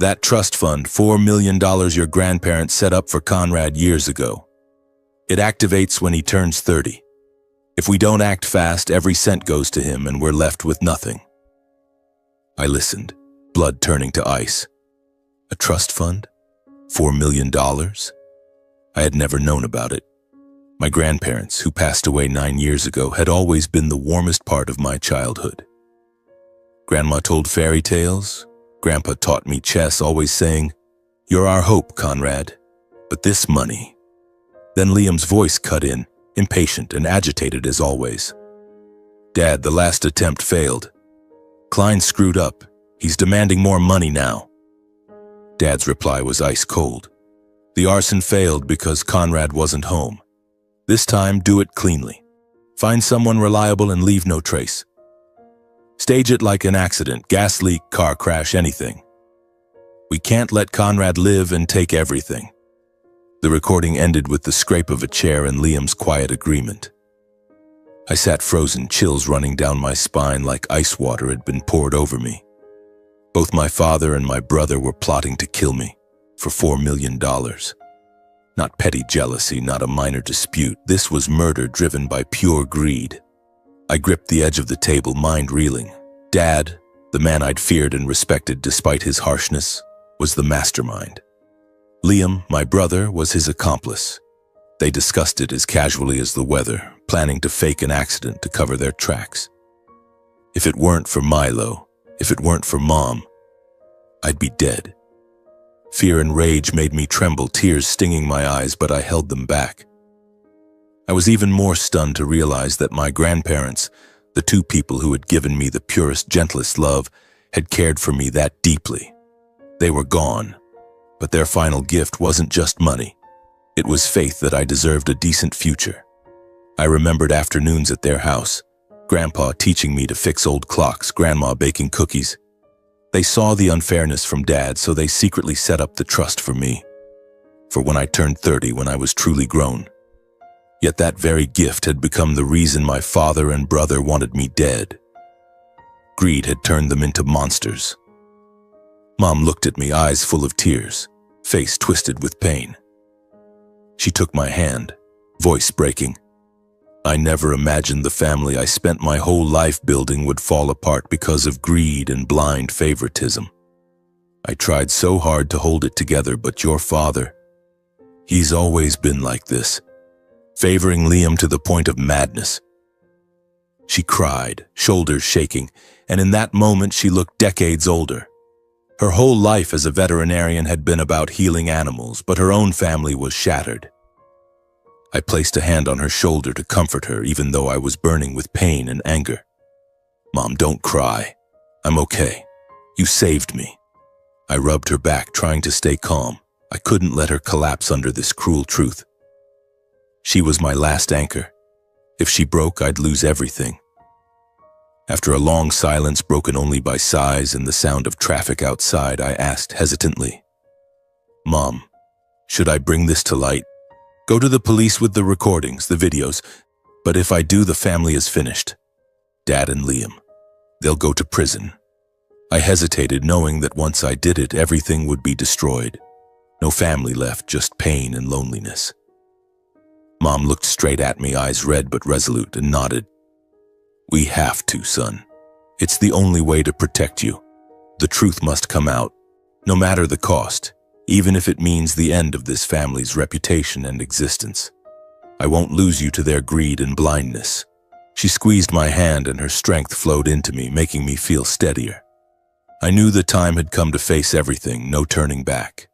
"That trust fund, $4 million your grandparents set up for Conrad years ago. It activates when he turns 30. If we don't act fast, every cent goes to him and we're left with nothing." I listened, blood turning to ice. A trust fund? $4 million? I had never known about it. My grandparents, who passed away 9 years ago, had always been the warmest part of my childhood. Grandma told fairy tales. Grandpa taught me chess, always saying, "You're our hope, Conrad. But this money..." Then Liam's voice cut in, impatient and agitated as always. "Dad, the last attempt failed. Klein screwed up. He's demanding more money now." Dad's reply was ice cold. "The arson failed because Conrad wasn't home. This time, do it cleanly. Find someone reliable and leave no trace. Stage it like an accident, gas leak, car crash, anything. We can't let Conrad live and take everything." The recording ended with the scrape of a chair and Liam's quiet agreement. I sat frozen, chills running down my spine like ice water had been poured over me. Both my father and my brother were plotting to kill me for $4 million. Not petty jealousy, not a minor dispute. This was murder driven by pure greed. I gripped the edge of the table, mind reeling. Dad, the man I'd feared and respected despite his harshness, was the mastermind. Liam, my brother, was his accomplice. They discussed it as casually as the weather, planning to fake an accident to cover their tracks. If it weren't for Milo, if it weren't for Mom, I'd be dead. Fear and rage made me tremble, tears stinging my eyes, but I held them back. I was even more stunned to realize that my grandparents, the two people who had given me the purest, gentlest love, had cared for me that deeply. They were gone, but their final gift wasn't just money. It was faith that I deserved a decent future. I remembered afternoons at their house, Grandpa teaching me to fix old clocks, Grandma baking cookies. They saw the unfairness from Dad, so they secretly set up the trust for me. For when I turned 30, when I was truly grown. Yet that very gift had become the reason my father and brother wanted me dead. Greed had turned them into monsters. Mom looked at me, eyes full of tears, face twisted with pain. She took my hand, voice breaking. I never imagined the family I spent my whole life building would fall apart because of greed and blind favoritism. I tried so hard to hold it together, but your father, he's always been like this, favoring Liam to the point of madness. She cried, shoulders shaking, and in that moment she looked decades older. Her whole life as a veterinarian had been about healing animals, but her own family was shattered. I placed a hand on her shoulder to comfort her, even though I was burning with pain and anger. "Mom, don't cry. I'm okay. You saved me." I rubbed her back, trying to stay calm. I couldn't let her collapse under this cruel truth. She was my last anchor. If she broke, I'd lose everything. After a long silence broken only by sighs and the sound of traffic outside, I asked hesitantly, "Mom, should I bring this to light? Go to the police with the recordings, the videos, but if I do, the family is finished. Dad and Liam, they'll go to prison." I hesitated, knowing that once I did it, everything would be destroyed. No family left, just pain and loneliness. Mom looked straight at me, eyes red but resolute, and nodded. "We have to, son. It's the only way to protect you. The truth must come out, no matter the cost, even if it means the end of this family's reputation and existence. I won't lose you to their greed and blindness." She squeezed my hand and her strength flowed into me, making me feel steadier. I knew the time had come to face everything, no turning back.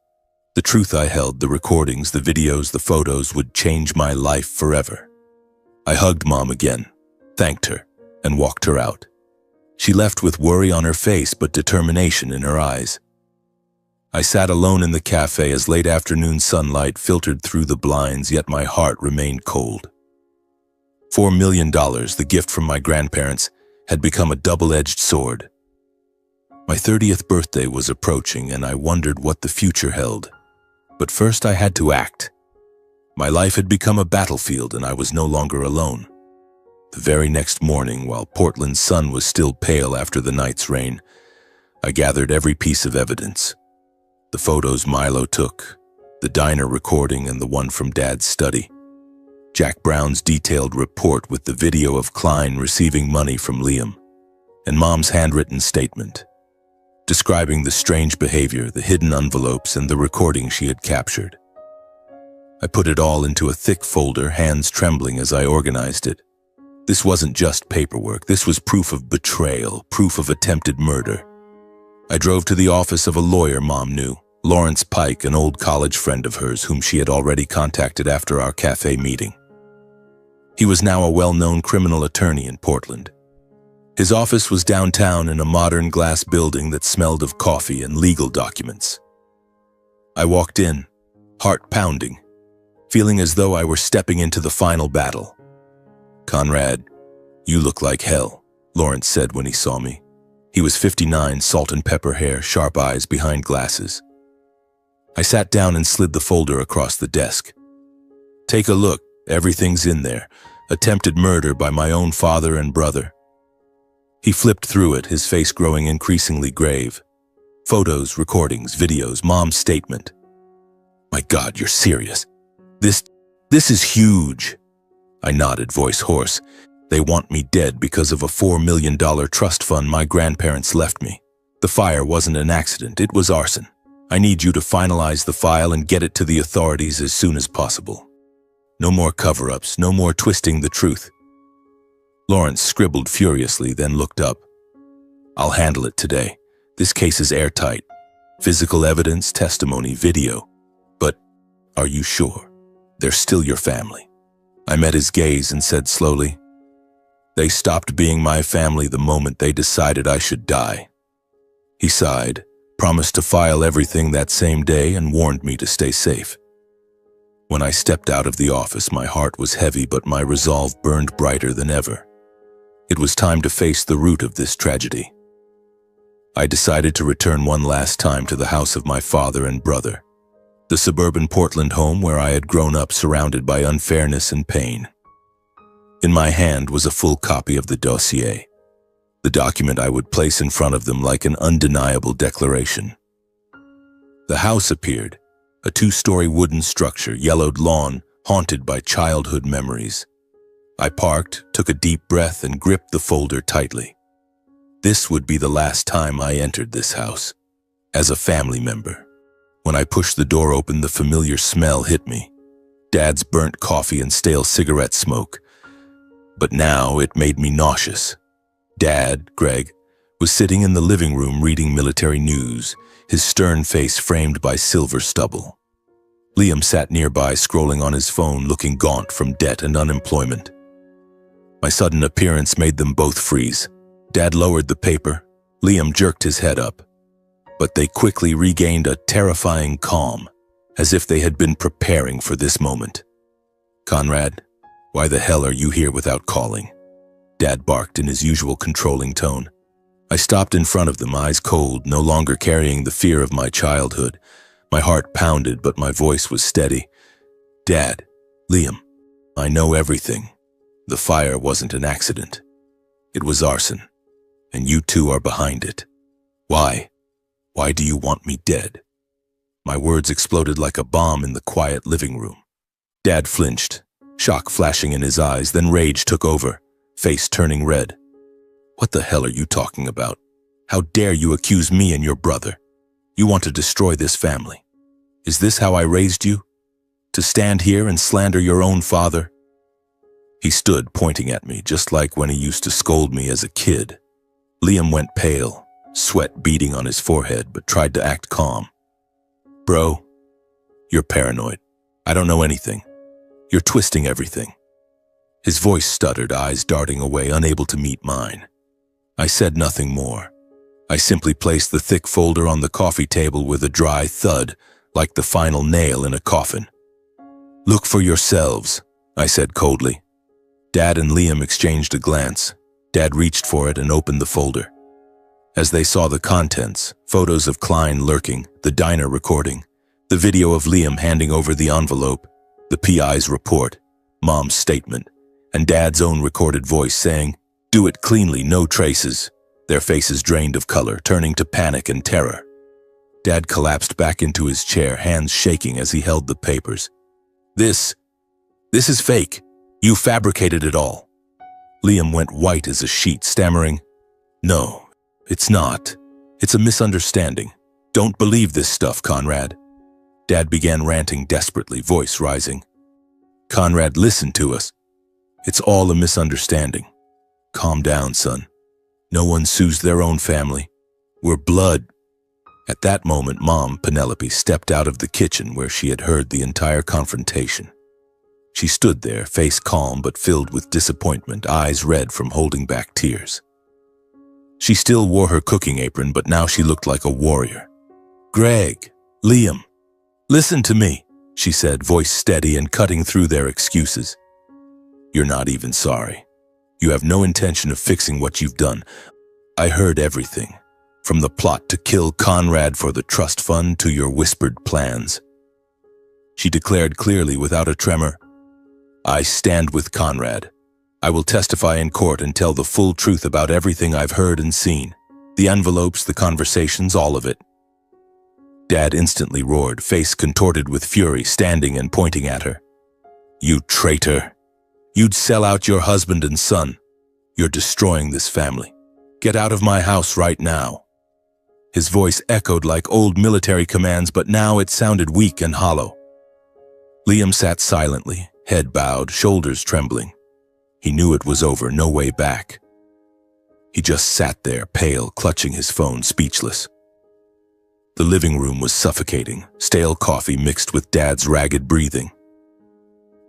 The truth I held, the recordings, the videos, the photos, would change my life forever. I hugged Mom again, thanked her, and walked her out. She left with worry on her face but determination in her eyes. I sat alone in the cafe as late afternoon sunlight filtered through the blinds, yet my heart remained cold. $4 million, the gift from my grandparents, had become a double-edged sword. My 30th birthday was approaching, and I wondered what the future held. But first I had to act. My life had become a battlefield, and I was no longer alone. The very next morning, while Portland's sun was still pale after the night's rain, I gathered every piece of evidence. The photos Milo took, the diner recording and the one from Dad's study, Jack Brown's detailed report with the video of Klein receiving money from Liam, and Mom's handwritten statement, describing the strange behavior, the hidden envelopes, and the recording she had captured. I put it all into a thick folder, hands trembling as I organized it. This wasn't just paperwork, this was proof of betrayal, proof of attempted murder. I drove to the office of a lawyer Mom knew, Lawrence Pike, an old college friend of hers whom she had already contacted after our cafe meeting. He was now a well-known criminal attorney in Portland. His office was downtown in a modern glass building that smelled of coffee and legal documents. I walked in, heart pounding, feeling as though I were stepping into the final battle. "Conrad, you look like hell," Lawrence said when he saw me. He was 59, salt and pepper hair, sharp eyes behind glasses. I sat down and slid the folder across the desk. Take a look, everything's in there. Attempted murder by my own father and brother. He flipped through it, his face growing increasingly grave. Photos, recordings, videos, Mom's statement. My God, you're serious. This is huge. I nodded, voice hoarse. They want me dead because of a $4 million trust fund my grandparents left me. The fire wasn't an accident, it was arson. I need you to finalize the file and get it to the authorities as soon as possible. No more cover-ups, no more twisting the truth. Lawrence scribbled furiously, then looked up. I'll handle it today. This case is airtight. Physical evidence, testimony, video. But are you sure? They're still your family. I met his gaze and said slowly, they stopped being my family the moment they decided I should die. He sighed, promised to file everything that same day, and warned me to stay safe. When I stepped out of the office, my heart was heavy, but my resolve burned brighter than ever. It was time to face the root of this tragedy. I decided to return one last time to the house of my father and brother, the suburban Portland home where I had grown up surrounded by unfairness and pain. In my hand was a full copy of the dossier, the document I would place in front of them like an undeniable declaration. The house appeared, a 2-story wooden structure, yellowed lawn, haunted by childhood memories. I parked, took a deep breath, and gripped the folder tightly. This would be the last time I entered this house, as a family member. When I pushed the door open, the familiar smell hit me. Dad's burnt coffee and stale cigarette smoke. But now it made me nauseous. Dad, Greg, was sitting in the living room reading military news, his stern face framed by silver stubble. Liam sat nearby, scrolling on his phone, looking gaunt from debt and unemployment. My sudden appearance made them both freeze. Dad lowered the paper. Liam jerked his head up. But they quickly regained a terrifying calm, as if they had been preparing for this moment. Conrad, why the hell are you here without calling? Dad barked in his usual controlling tone. I stopped in front of them, eyes cold, no longer carrying the fear of my childhood. My heart pounded, but my voice was steady. Dad, Liam, I know everything. The fire wasn't an accident. It was arson, and you two are behind it. Why? Why do you want me dead? My words exploded like a bomb in the quiet living room. Dad flinched, shock flashing in his eyes, then rage took over, face turning red. What the hell are you talking about? How dare you accuse me and your brother? You want to destroy this family. Is this how I raised you? To stand here and slander your own father? He stood, pointing at me, just like when he used to scold me as a kid. Liam went pale, sweat beading on his forehead, but tried to act calm. Bro, you're paranoid. I don't know anything. You're twisting everything. His voice stuttered, eyes darting away, unable to meet mine. I said nothing more. I simply placed the thick folder on the coffee table with a dry thud, like the final nail in a coffin. Look for yourselves, I said coldly. Dad and Liam exchanged a glance. Dad reached for it and opened the folder. As they saw the contents, photos of Klein lurking, the diner recording, the video of Liam handing over the envelope, the PI's report, Mom's statement, and Dad's own recorded voice saying, "Do it cleanly, no traces." Their faces drained of color, turning to panic and terror. Dad collapsed back into his chair, hands shaking as he held the papers. This is fake. You fabricated it all." Liam went white as a sheet, stammering, "No, it's not. It's a misunderstanding. Don't believe this stuff, Conrad." Dad began ranting desperately, voice rising. "Conrad, listen to us. It's all a misunderstanding. Calm down, son. No one sues their own family. We're blood." At that moment, Mom, Penelope, stepped out of the kitchen where she had heard the entire confrontation. She stood there, face calm but filled with disappointment, eyes red from holding back tears. She still wore her cooking apron, but now she looked like a warrior. "Greg, Liam, listen to me," she said, voice steady and cutting through their excuses. "You're not even sorry. You have no intention of fixing what you've done. I heard everything. from the plot to kill Conrad for the trust fund to your whispered plans. She declared clearly without a tremor, I stand with Conrad. I will testify in court and tell the full truth about everything I've heard and seen. The envelopes, the conversations, all of it. Dad instantly roared, face contorted with fury, standing and pointing at her. You traitor! You'd sell out your husband and son. You're destroying this family. Get out of my house right now. His voice echoed like old military commands, but now it sounded weak and hollow. Liam sat silently, head bowed, shoulders trembling. He knew it was over, no way back. He just sat there, pale, clutching his phone, speechless. The living room was suffocating, stale coffee mixed with Dad's ragged breathing.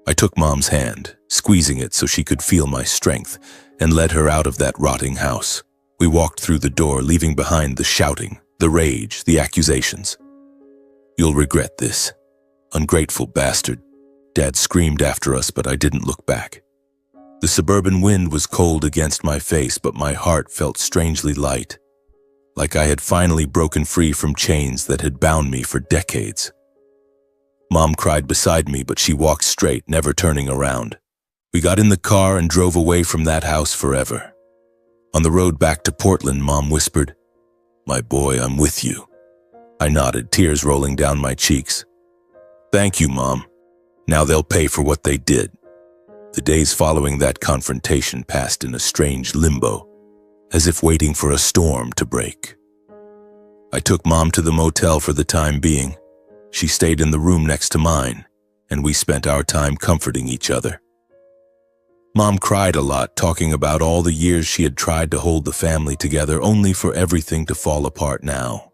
I took Mom's hand, squeezing it so she could feel my strength, and led her out of that rotting house. We walked through the door, leaving behind the shouting, the rage, the accusations. You'll regret this. Ungrateful bastard. Dad screamed after us, but I didn't look back. The suburban wind was cold against my face, but my heart felt strangely light, like I had finally broken free from chains that had bound me for decades. Mom cried beside me, but she walked straight, never turning around. We got in the car and drove away from that house forever. On the road back to Portland, Mom whispered, My boy, I'm with you. I nodded, tears rolling down my cheeks. Thank you, Mom. Now they'll pay for what they did. The days following that confrontation passed in a strange limbo, as if waiting for a storm to break. I took Mom to the motel for the time being. She stayed in the room next to mine, and we spent our time comforting each other. Mom cried a lot, talking about all the years she had tried to hold the family together, only for everything to fall apart now.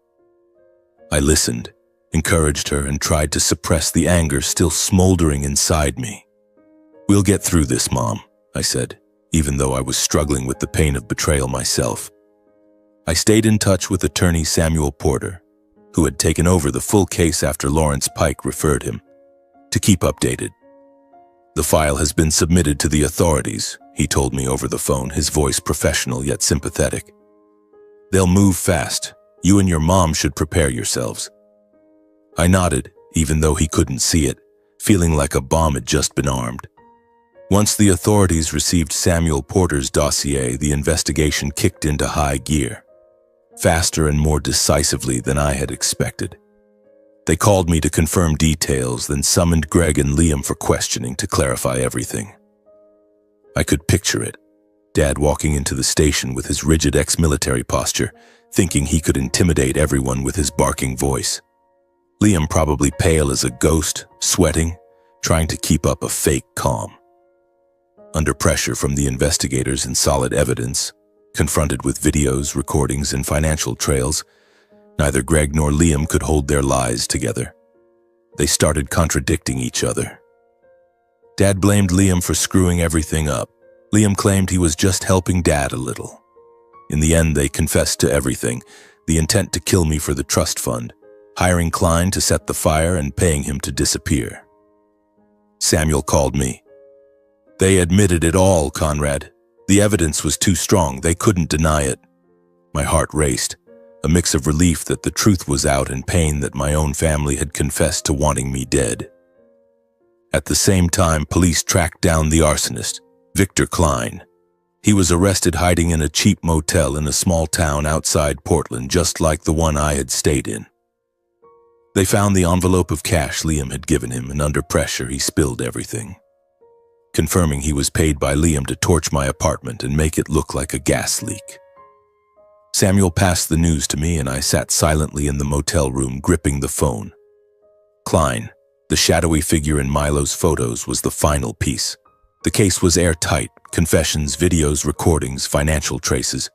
I listened, encouraged her, and tried to suppress the anger still smoldering inside me. We'll get through this, Mom, I said, even though I was struggling with the pain of betrayal myself. I stayed in touch with attorney Samuel Porter, who had taken over the full case after Lawrence Pike referred him, to keep updated. The file has been submitted to the authorities, he told me over the phone, his voice professional yet sympathetic. They'll move fast. You and your mom should prepare yourselves. I nodded, even though he couldn't see it, feeling like a bomb had just been armed. Once the authorities received Samuel Porter's dossier, the investigation kicked into high gear, faster and more decisively than I had expected. They called me to confirm details, then summoned Greg and Liam for questioning to clarify everything. I could picture it, Dad walking into the station with his rigid ex-military posture, thinking he could intimidate everyone with his barking voice. Liam probably pale as a ghost, sweating, trying to keep up a fake calm. Under pressure from the investigators and solid evidence, confronted with videos, recordings, and financial trails, neither Greg nor Liam could hold their lies together. They started contradicting each other. Dad blamed Liam for screwing everything up. Liam claimed he was just helping Dad a little. In the end, they confessed to everything, the intent to kill me for the trust fund, hiring Klein to set the fire and paying him to disappear. Samuel called me. They admitted it all, Conrad. The evidence was too strong. They couldn't deny it. My heart raced, a mix of relief that the truth was out and pain that my own family had confessed to wanting me dead. At the same time, police tracked down the arsonist, Victor Klein. He was arrested hiding in a cheap motel in a small town outside Portland, just like the one I had stayed in. They found the envelope of cash Liam had given him, and under pressure, he spilled everything, confirming he was paid by Liam to torch my apartment and make it look like a gas leak. Samuel passed the news to me, and I sat silently in the motel room, gripping the phone. Klein, the shadowy figure in Milo's photos, was the final piece. The case was airtight: confessions, videos, recordings, financial traces.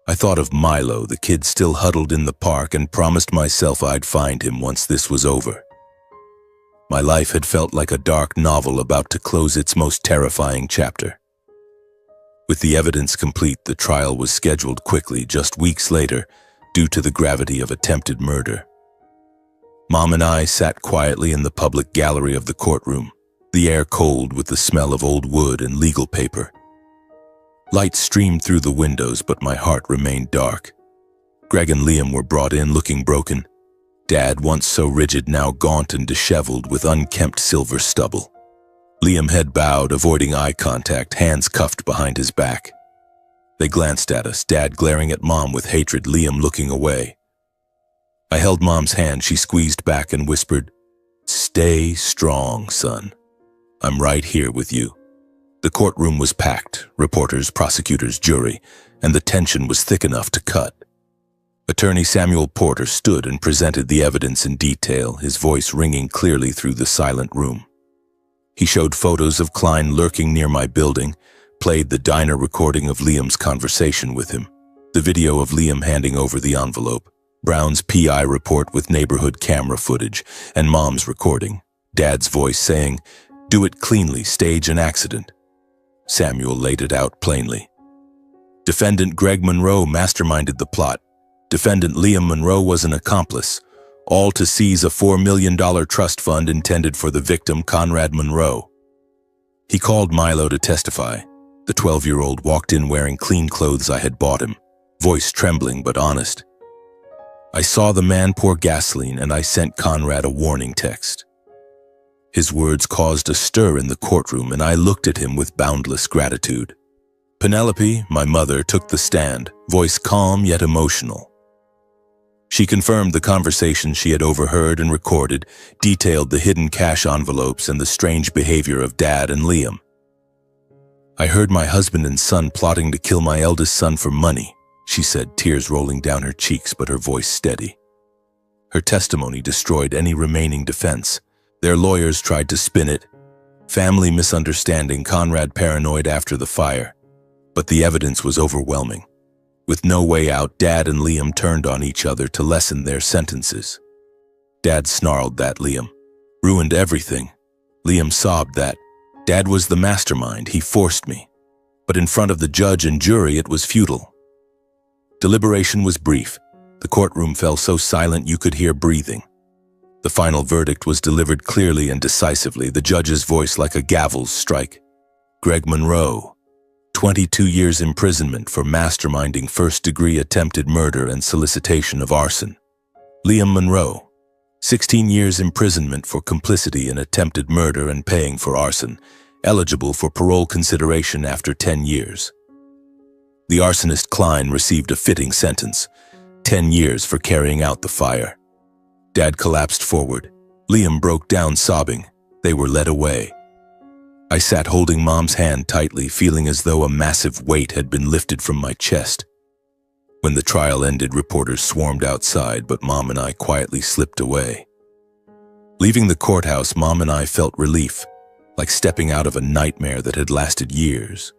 I thought of Milo, the kid still huddled in the park, and promised myself I'd find him once this was over. My life had felt like a dark novel about to close its most terrifying chapter. With the evidence complete, the trial was scheduled quickly, just weeks later, due to the gravity of attempted murder. Mom and I sat quietly in the public gallery of the courtroom, the air cold with the smell of old wood and legal paper. Light streamed through the windows, but my heart remained dark. Greg and Liam were brought in looking broken. Dad, once so rigid, now gaunt and disheveled with unkempt silver stubble. Liam head bowed, avoiding eye contact, hands cuffed behind his back. They glanced at us, Dad glaring at Mom with hatred, Liam looking away. I held Mom's hand. She squeezed back and whispered, "Stay strong, son. I'm right here with you." The courtroom was packed, reporters, prosecutors, jury, and the tension was thick enough to cut. Attorney Samuel Porter stood and presented the evidence in detail, his voice ringing clearly through the silent room. He showed photos of Klein lurking near my building, played the diner recording of Liam's conversation with him, the video of Liam handing over the envelope, Brown's PI report with neighborhood camera footage, and Mom's recording, Dad's voice saying, "Do it cleanly, stage an accident." Samuel laid it out plainly. Defendant Greg Monroe masterminded the plot. Defendant Liam Monroe was an accomplice, all to seize a $4 million trust fund intended for the victim, Conrad Monroe. He called Milo to testify. The 12-year-old walked in wearing clean clothes I had bought him, voice trembling but honest. "I saw the man pour gasoline and I sent Conrad a warning text." His words caused a stir in the courtroom and I looked at him with boundless gratitude. Penelope, my mother, took the stand, voice calm yet emotional. She confirmed the conversation she had overheard and recorded, detailed the hidden cash envelopes and the strange behavior of Dad and Liam. "I heard my husband and son plotting to kill my eldest son for money," she said, tears rolling down her cheeks but her voice steady. Her testimony destroyed any remaining defense. Their lawyers tried to spin it. Family misunderstanding, Conrad paranoid after the fire. But the evidence was overwhelming. With no way out, Dad and Liam turned on each other to lessen their sentences. Dad snarled that Liam ruined everything. Liam sobbed that Dad was the mastermind, he forced me. But in front of the judge and jury, it was futile. Deliberation was brief. The courtroom fell so silent you could hear breathing. The final verdict was delivered clearly and decisively, the judge's voice like a gavel's strike. Greg Monroe, 22 years imprisonment for masterminding first-degree attempted murder and solicitation of arson. Liam Monroe, 16 years imprisonment for complicity in attempted murder and paying for arson, eligible for parole consideration after 10 years. The arsonist Klein received a fitting sentence, 10 years for carrying out the fire. Dad collapsed forward. Liam broke down sobbing. They were led away. I sat holding Mom's hand tightly, feeling as though a massive weight had been lifted from my chest. When the trial ended, reporters swarmed outside, but Mom and I quietly slipped away. Leaving the courthouse, Mom and I felt relief, like stepping out of a nightmare that had lasted years.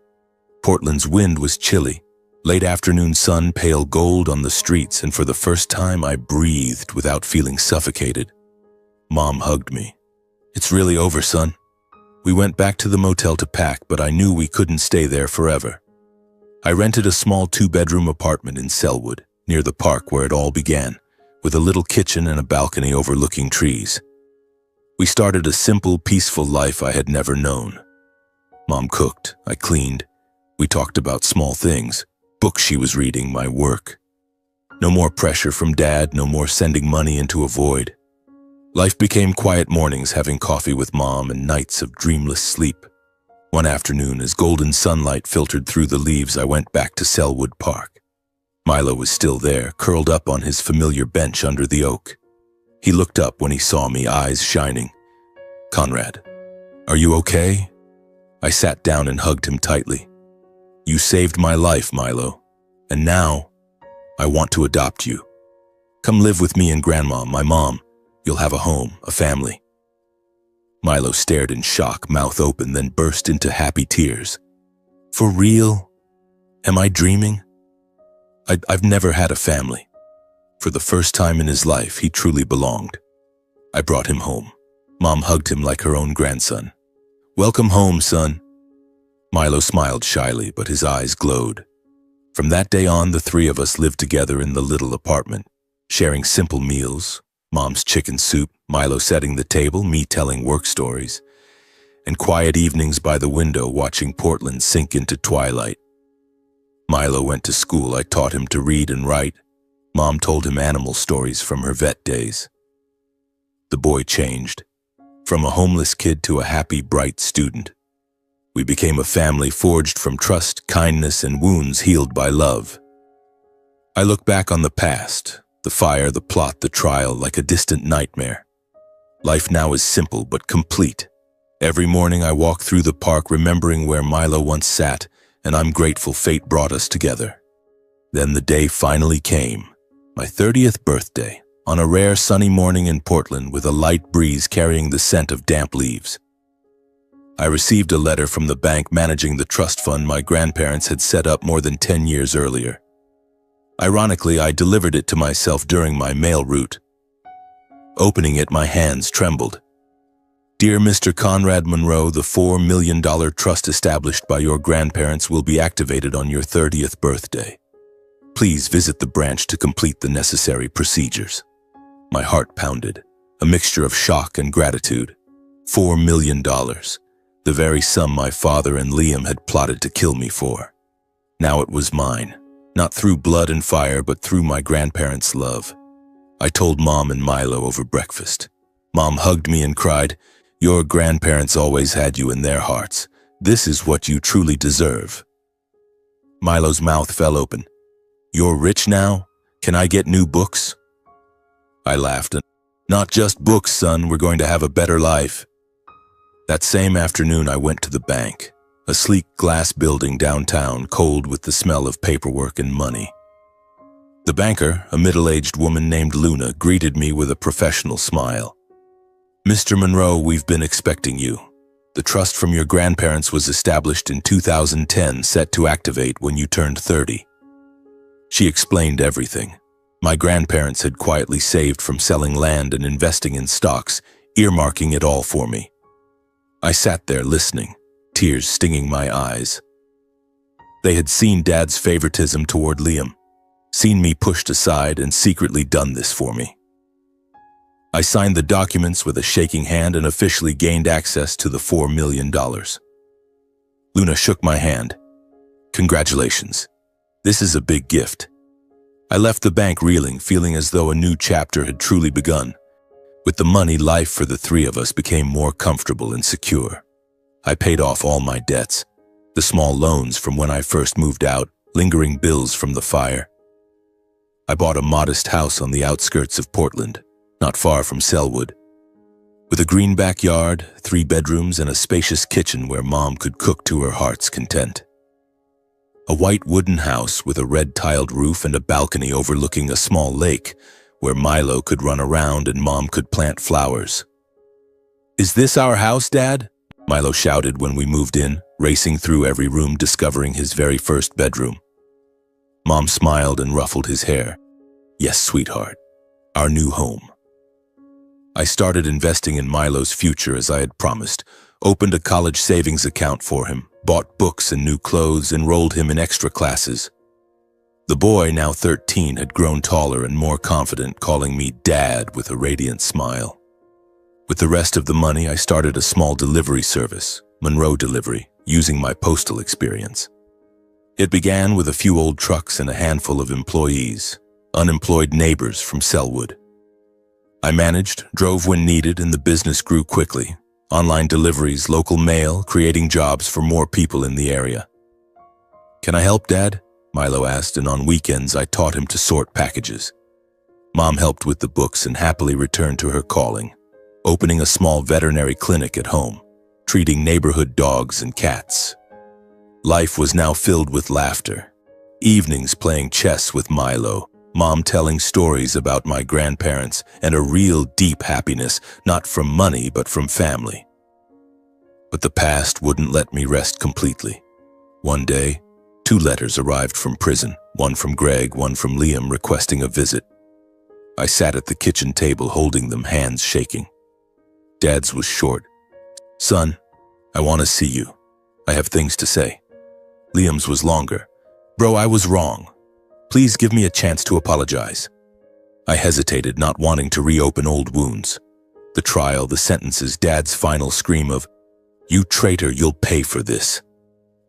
Portland's wind was chilly, late afternoon sun pale gold on the streets, and for the first time I breathed without feeling suffocated. Mom hugged me. "It's really over, son." We went back to the motel to pack, but I knew we couldn't stay there forever. I rented a small 2-bedroom apartment in Selwood, near the park where it all began, with a little kitchen and a balcony overlooking trees. We started a simple, peaceful life I had never known. Mom cooked, I cleaned. We talked about small things, books she was reading, my work. No more pressure from Dad, no more sending money into a void. Life became quiet mornings having coffee with Mom and nights of dreamless sleep. One afternoon, as golden sunlight filtered through the leaves, I went back to Selwood Park. Milo was still there, curled up on his familiar bench under the oak. He looked up when he saw me, eyes shining. "Conrad, are you okay?" I sat down and hugged him tightly. "You saved my life, Milo, and now I want to adopt you. Come live with me and Grandma, my mom. You'll have a home, a family." Milo stared in shock, mouth open, then burst into happy tears. "For real? Am I dreaming? I've never had a family." For the first time in his life, he truly belonged. I brought him home. Mom hugged him like her own grandson. "Welcome home, son." Milo smiled shyly, but his eyes glowed. From that day on, the three of us lived together in the little apartment, sharing simple meals, Mom's chicken soup, Milo setting the table, me telling work stories, and quiet evenings by the window watching Portland sink into twilight. Milo went to school. I taught him to read and write. Mom told him animal stories from her vet days. The boy changed, from a homeless kid to a happy, bright student. We became a family forged from trust, kindness, and wounds healed by love. I look back on the past, the fire, the plot, the trial, like a distant nightmare. Life now is simple but complete. Every morning I walk through the park remembering where Milo once sat, and I'm grateful fate brought us together. Then the day finally came, my 30th birthday, on a rare sunny morning in Portland with a light breeze carrying the scent of damp leaves. I received a letter from the bank managing the trust fund my grandparents had set up more than 10 years earlier. Ironically, I delivered it to myself during my mail route. Opening it, my hands trembled. Dear Mr. Conrad Monroe, the $4 million trust established by your grandparents will be activated on your 30th birthday. Please visit the branch to complete the necessary procedures. My heart pounded, a mixture of shock and gratitude. $4 million, the very sum my father and Liam had plotted to kill me for. Now it was mine, not through blood and fire, but through my grandparents' love. I told Mom and Milo over breakfast. Mom hugged me and cried, "Your grandparents always had you in their hearts. This is what you truly deserve." Milo's mouth fell open. "You're rich now? Can I get new books?" I laughed. "Not just books, son. We're going to have a better life." That same afternoon, I went to the bank, a sleek glass building downtown, cold with the smell of paperwork and money. The banker, a middle-aged woman named Luna, greeted me with a professional smile. "Mr. Monroe, we've been expecting you. The trust from your grandparents was established in 2010, set to activate when you turned 30. She explained everything. My grandparents had quietly saved from selling land and investing in stocks, earmarking it all for me. I sat there listening, tears stinging my eyes. They had seen Dad's favoritism toward Liam, seen me pushed aside, and secretly done this for me. I signed the documents with a shaking hand and officially gained access to the $4 million. Luna shook my hand. "Congratulations. This is a big gift." I left the bank reeling, feeling as though a new chapter had truly begun. With the money, life for the three of us became more comfortable and secure. I paid off all my debts, the small loans from when I first moved out, lingering bills from the fire. I bought a modest house on the outskirts of Portland, not far from Selwood, with a green backyard, 3 bedrooms, and a spacious kitchen where Mom could cook to her heart's content. A white wooden house with a red-tiled roof and a balcony overlooking a small lake where Milo could run around and Mom could plant flowers. "Is this our house, Dad?" Milo shouted when we moved in, racing through every room discovering his very first bedroom. Mom smiled and ruffled his hair. "Yes, sweetheart, our new home." I started investing in Milo's future as I had promised, opened a college savings account for him, bought books and new clothes, enrolled him in extra classes. The boy, now 13, had grown taller and more confident, calling me Dad with a radiant smile. With the rest of the money, I started a small delivery service, Monroe Delivery, using my postal experience. It began with a few old trucks and a handful of employees, unemployed neighbors from Selwood. I managed, drove when needed, and the business grew quickly. Online deliveries, local mail, creating jobs for more people in the area. "Can I help, Dad?" Milo asked, and on weekends I taught him to sort packages. Mom helped with the books and happily returned to her calling, opening a small veterinary clinic at home, treating neighborhood dogs and cats. Life was now filled with laughter. Evenings playing chess with Milo, Mom telling stories about my grandparents, and a real deep happiness, not from money but from family. But the past wouldn't let me rest completely. One day, 2 letters arrived from prison, one from Greg, one from Liam, requesting a visit. I sat at the kitchen table holding them, hands shaking. Dad's was short. "Son, I want to see you. I have things to say." Liam's was longer. "Bro, I was wrong. Please give me a chance to apologize." I hesitated, not wanting to reopen old wounds. The trial, the sentences, Dad's final scream of, "You traitor, you'll pay for this."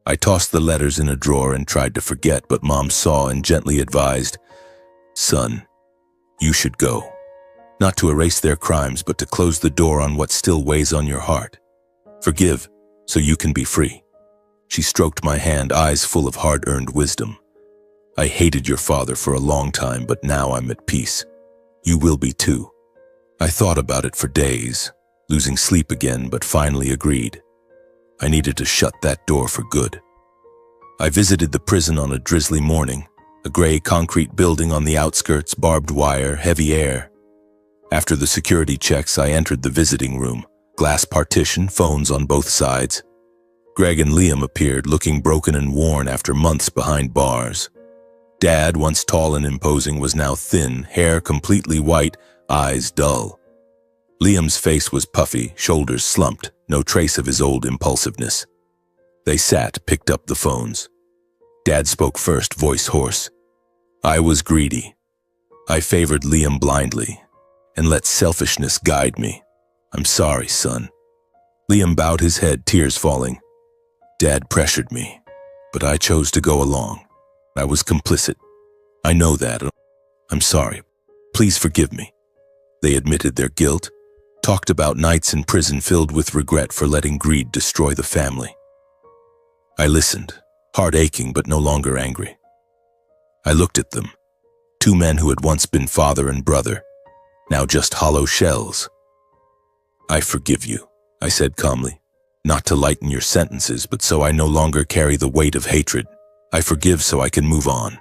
I tossed the letters in a drawer and tried to forget, but Mom saw and gently advised, Son, you should go. Not to erase their crimes, but to close the door on what still weighs on your heart. Forgive, so you can be free. She stroked my hand, eyes full of hard-earned wisdom. I hated your father for a long time, but now I'm at peace. You will be too. I thought about it for days, losing sleep again, but finally agreed. I needed to shut that door for good. I visited the prison on a drizzly morning, a gray concrete building on the outskirts, barbed wire, heavy air. After the security checks, I entered the visiting room, glass partition, phones on both sides. Greg and Liam appeared, looking broken and worn after months behind bars. Dad, once tall and imposing, was now thin, hair completely white, eyes dull. Liam's face was puffy, shoulders slumped, no trace of his old impulsiveness. They sat, picked up the phones. Dad spoke first, voice hoarse. I was greedy. I favored Liam blindly and let selfishness guide me. I'm sorry, son. Liam bowed his head, tears falling. Dad pressured me, but I chose to go along. I was complicit. I know that. I'm sorry. Please forgive me. They admitted their guilt, talked about nights in prison filled with regret for letting greed destroy the family. I listened, heart aching but no longer angry. I looked at them, two men who had once been father and brother, now just hollow shells. I forgive you, I said calmly, not to lighten your sentences, but so I no longer carry the weight of hatred. I forgive so I can move on.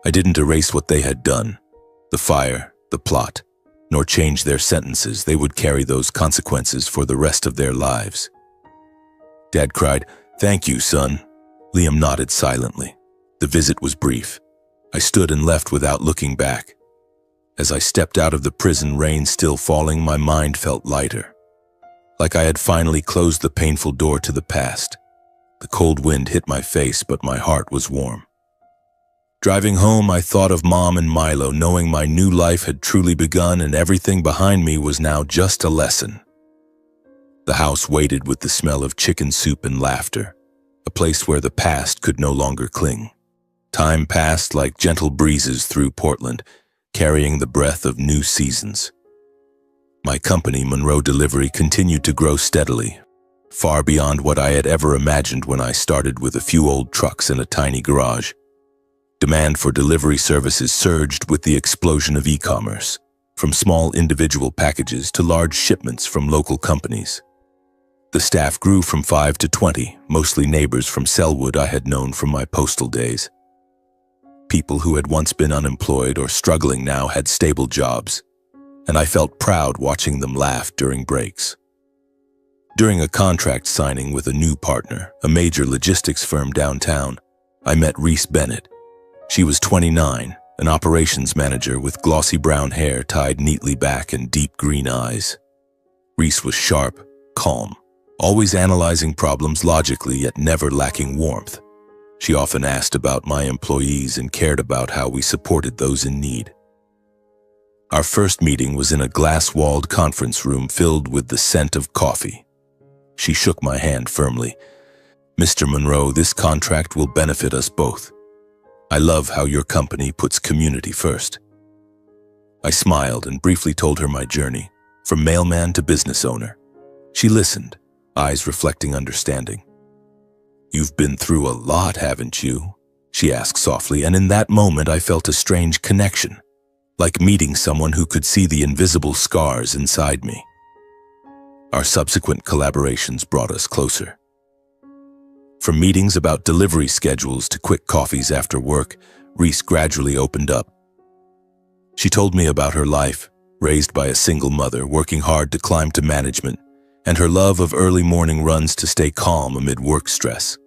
I didn't erase what they had done, the fire, the plot, nor change their sentences. They would carry those consequences for the rest of their lives. Dad cried, "Thank you, son." Liam nodded silently. The visit was brief. I stood and left without looking back. As I stepped out of the prison, rain still falling, my mind felt lighter. Like I had finally closed the painful door to the past. The cold wind hit my face, but my heart was warm. Driving home, I thought of Mom and Milo, knowing my new life had truly begun and everything behind me was now just a lesson. The house waited with the smell of chicken soup and laughter, a place where the past could no longer cling. Time passed like gentle breezes through Portland, carrying the breath of new seasons. My company, Monroe Delivery, continued to grow steadily, far beyond what I had ever imagined when I started with a few old trucks in a tiny garage. Demand for delivery services surged with the explosion of e-commerce, from small individual packages to large shipments from local companies. The staff grew from 5 to 20, mostly neighbors from Selwood I had known from my postal days. People who had once been unemployed or struggling now had stable jobs, and I felt proud watching them laugh during breaks. During a contract signing with a new partner, a major logistics firm downtown, I met Reese Bennett. She was 29, an operations manager with glossy brown hair tied neatly back and deep green eyes. Reese was sharp, calm, always analyzing problems logically yet never lacking warmth. She often asked about my employees and cared about how we supported those in need. Our first meeting was in a glass-walled conference room filled with the scent of coffee. She shook my hand firmly. "Mr. Monroe, this contract will benefit us both. I love how your company puts community first." I smiled and briefly told her my journey, from mailman to business owner. She listened, eyes reflecting understanding. "You've been through a lot, haven't you?" she asked softly, and in that moment I felt a strange connection, like meeting someone who could see the invisible scars inside me. Our subsequent collaborations brought us closer. From meetings about delivery schedules to quick coffees after work, Reese gradually opened up. She told me about her life, raised by a single mother, working hard to climb to management, and her love of early morning runs to stay calm amid work stress.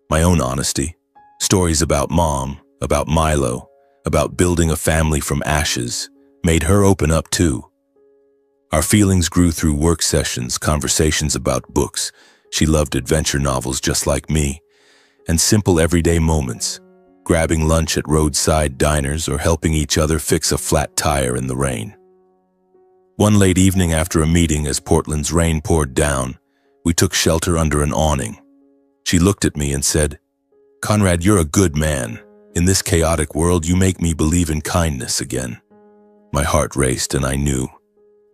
My own honesty, stories about Mom, about Milo, about building a family from ashes, made her open up too. Our feelings grew through work sessions, conversations about books. She loved adventure novels just like me, and simple everyday moments, grabbing lunch at roadside diners or helping each other fix a flat tire in the rain. One late evening after a meeting, as Portland's rain poured down, we took shelter under an awning. She looked at me and said, "Conrad, you're a good man. In this chaotic world, you make me believe in kindness again. My heart raced and I knew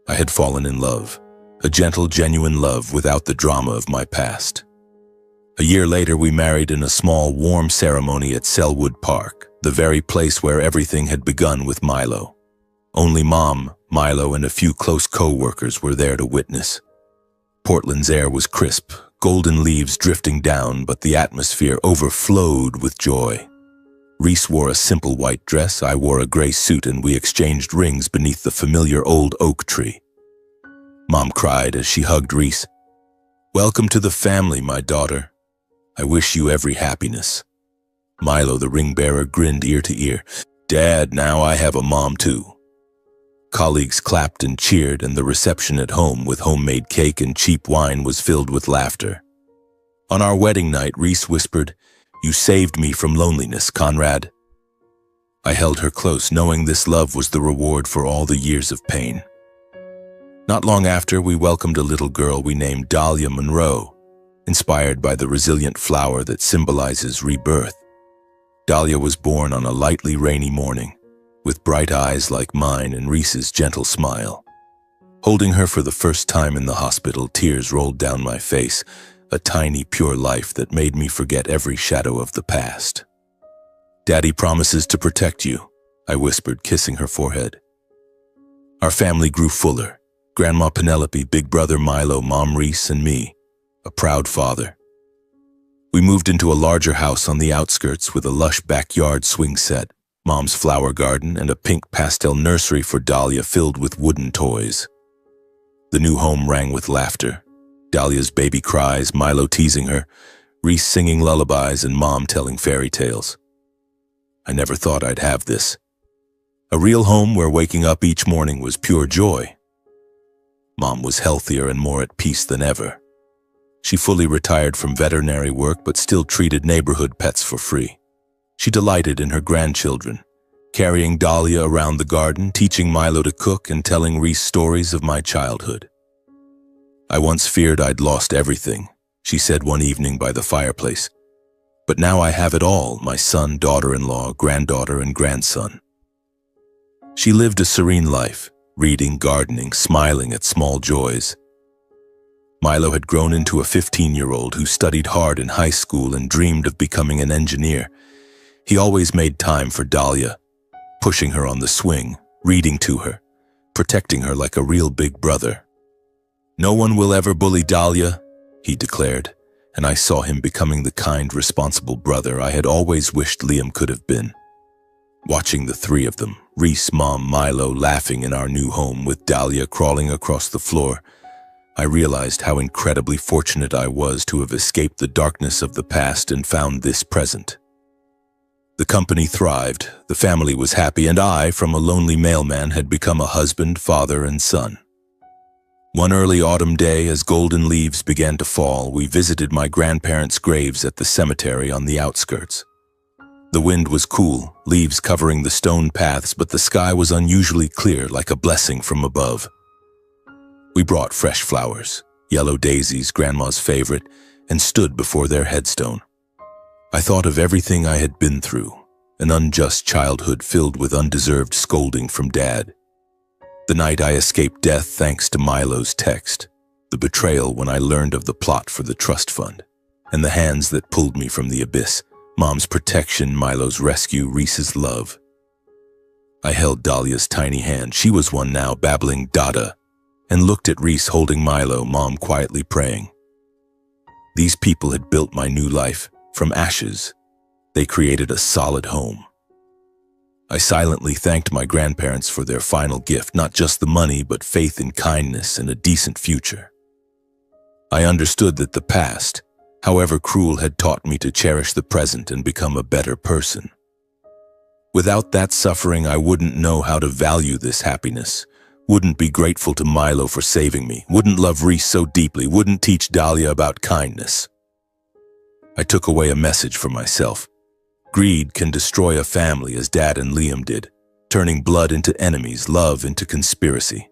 I had fallen in love, a gentle, genuine love without the drama of my past. A year later, we married in a small, warm ceremony at Selwood Park, the very place where everything had begun with Milo. Only Mom, Milo, and a few close co-workers were there to witness. Portland's air was crisp, golden leaves drifting down, but the atmosphere overflowed with joy. Reese wore a simple white dress, I wore a gray suit, and we exchanged rings beneath the familiar old oak tree. Mom cried as she hugged Reese. "Welcome to the family, my daughter. I wish you every happiness." Milo, the ring bearer, grinned ear to ear. "Dad, now I have a mom too." Colleagues clapped and cheered, and the reception at home with homemade cake and cheap wine was filled with laughter. On our wedding night, Reese whispered, "You saved me from loneliness, Conrad." I held her close, knowing this love was the reward for all the years of pain. Not long after, we welcomed a little girl we named Dahlia Monroe, inspired by the resilient flower that symbolizes rebirth. Dahlia was born on a lightly rainy morning, with bright eyes like mine and Reese's gentle smile. Holding her for the first time in the hospital, tears rolled down my face, a tiny, pure life that made me forget every shadow of the past. "Daddy promises to protect you," I whispered, kissing her forehead. Our family grew fuller. Grandma Penelope, big brother Milo, Mom Reese, and me, a proud father. We moved into a larger house on the outskirts with a lush backyard swing set, Mom's flower garden, and a pink pastel nursery for Dahlia filled with wooden toys. The new home rang with laughter. Dahlia's baby cries, Milo teasing her, Reese singing lullabies, and Mom telling fairy tales. I never thought I'd have this. A real home where waking up each morning was pure joy. Mom was healthier and more at peace than ever. She fully retired from veterinary work but still treated neighborhood pets for free. She delighted in her grandchildren, carrying Dahlia around the garden, teaching Milo to cook, and telling Reese stories of my childhood. "I once feared I'd lost everything," she said one evening by the fireplace. "But now I have it all, my son, daughter-in-law, granddaughter, and grandson." She lived a serene life, reading, gardening, smiling at small joys. Milo had grown into a 15-year-old who studied hard in high school and dreamed of becoming an engineer. He always made time for Dahlia, pushing her on the swing, reading to her, protecting her like a real big brother. "No one will ever bully Dahlia," he declared, and I saw him becoming the kind, responsible brother I had always wished Liam could have been. Watching the three of them, Reese, Mom, Milo, laughing in our new home with Dahlia crawling across the floor, I realized how incredibly fortunate I was to have escaped the darkness of the past and found this present. The company thrived, the family was happy, and I, from a lonely mailman, had become a husband, father, and son. One early autumn day, as golden leaves began to fall, we visited my grandparents' graves at the cemetery on the outskirts. The wind was cool, leaves covering the stone paths, but the sky was unusually clear, like a blessing from above. We brought fresh flowers, yellow daisies, Grandma's favorite, and stood before their headstone. I thought of everything I had been through, an unjust childhood filled with undeserved scolding from Dad. The night I escaped death thanks to Milo's text, the betrayal when I learned of the plot for the trust fund, and the hands that pulled me from the abyss, Mom's protection, Milo's rescue, Reese's love. I held Dahlia's tiny hand, she was one now, babbling Dada, and looked at Reese holding Milo, Mom quietly praying. These people had built my new life. From ashes, they created a solid home. I silently thanked my grandparents for their final gift, not just the money, but faith in kindness and a decent future. I understood that the past, however cruel, had taught me to cherish the present and become a better person. Without that suffering, I wouldn't know how to value this happiness, wouldn't be grateful to Milo for saving me, wouldn't love Reese so deeply, wouldn't teach Dahlia about kindness. I took away a message for myself. Greed can destroy a family as Dad and Liam did, turning blood into enemies, love into conspiracy.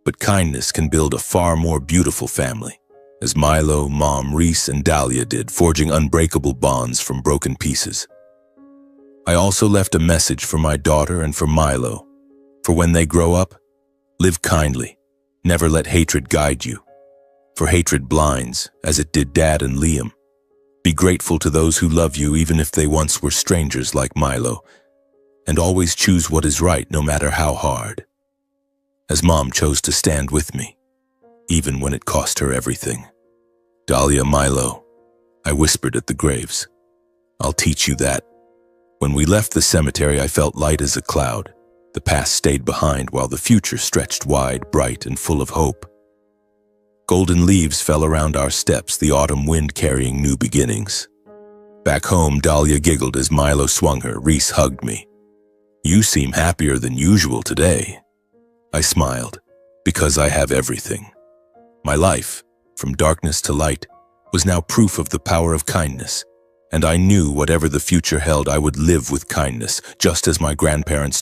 But kindness can build a far more beautiful family, as Milo, Mom, Reese, and Dahlia did, forging unbreakable bonds from broken pieces. I also left a message for my daughter and for Milo. For when they grow up, live kindly. Never let hatred guide you. For hatred blinds, as it did Dad and Liam. Be grateful to those who love you even if they once were strangers like Milo. And always choose what is right no matter how hard. As Mom chose to stand with me, even when it cost her everything. Dahlia, Milo, I whispered at the graves. I'll teach you that. When we left the cemetery, I felt light as a cloud. The past stayed behind while the future stretched wide, bright, and full of hope. Golden leaves fell around our steps, the autumn wind carrying new beginnings. Back home, Dahlia giggled as Milo swung her. Reese hugged me. You seem happier than usual today. I smiled, because I have everything. My life, from darkness to light, was now proof of the power of kindness, and I knew whatever the future held, I would live with kindness, just as my grandparents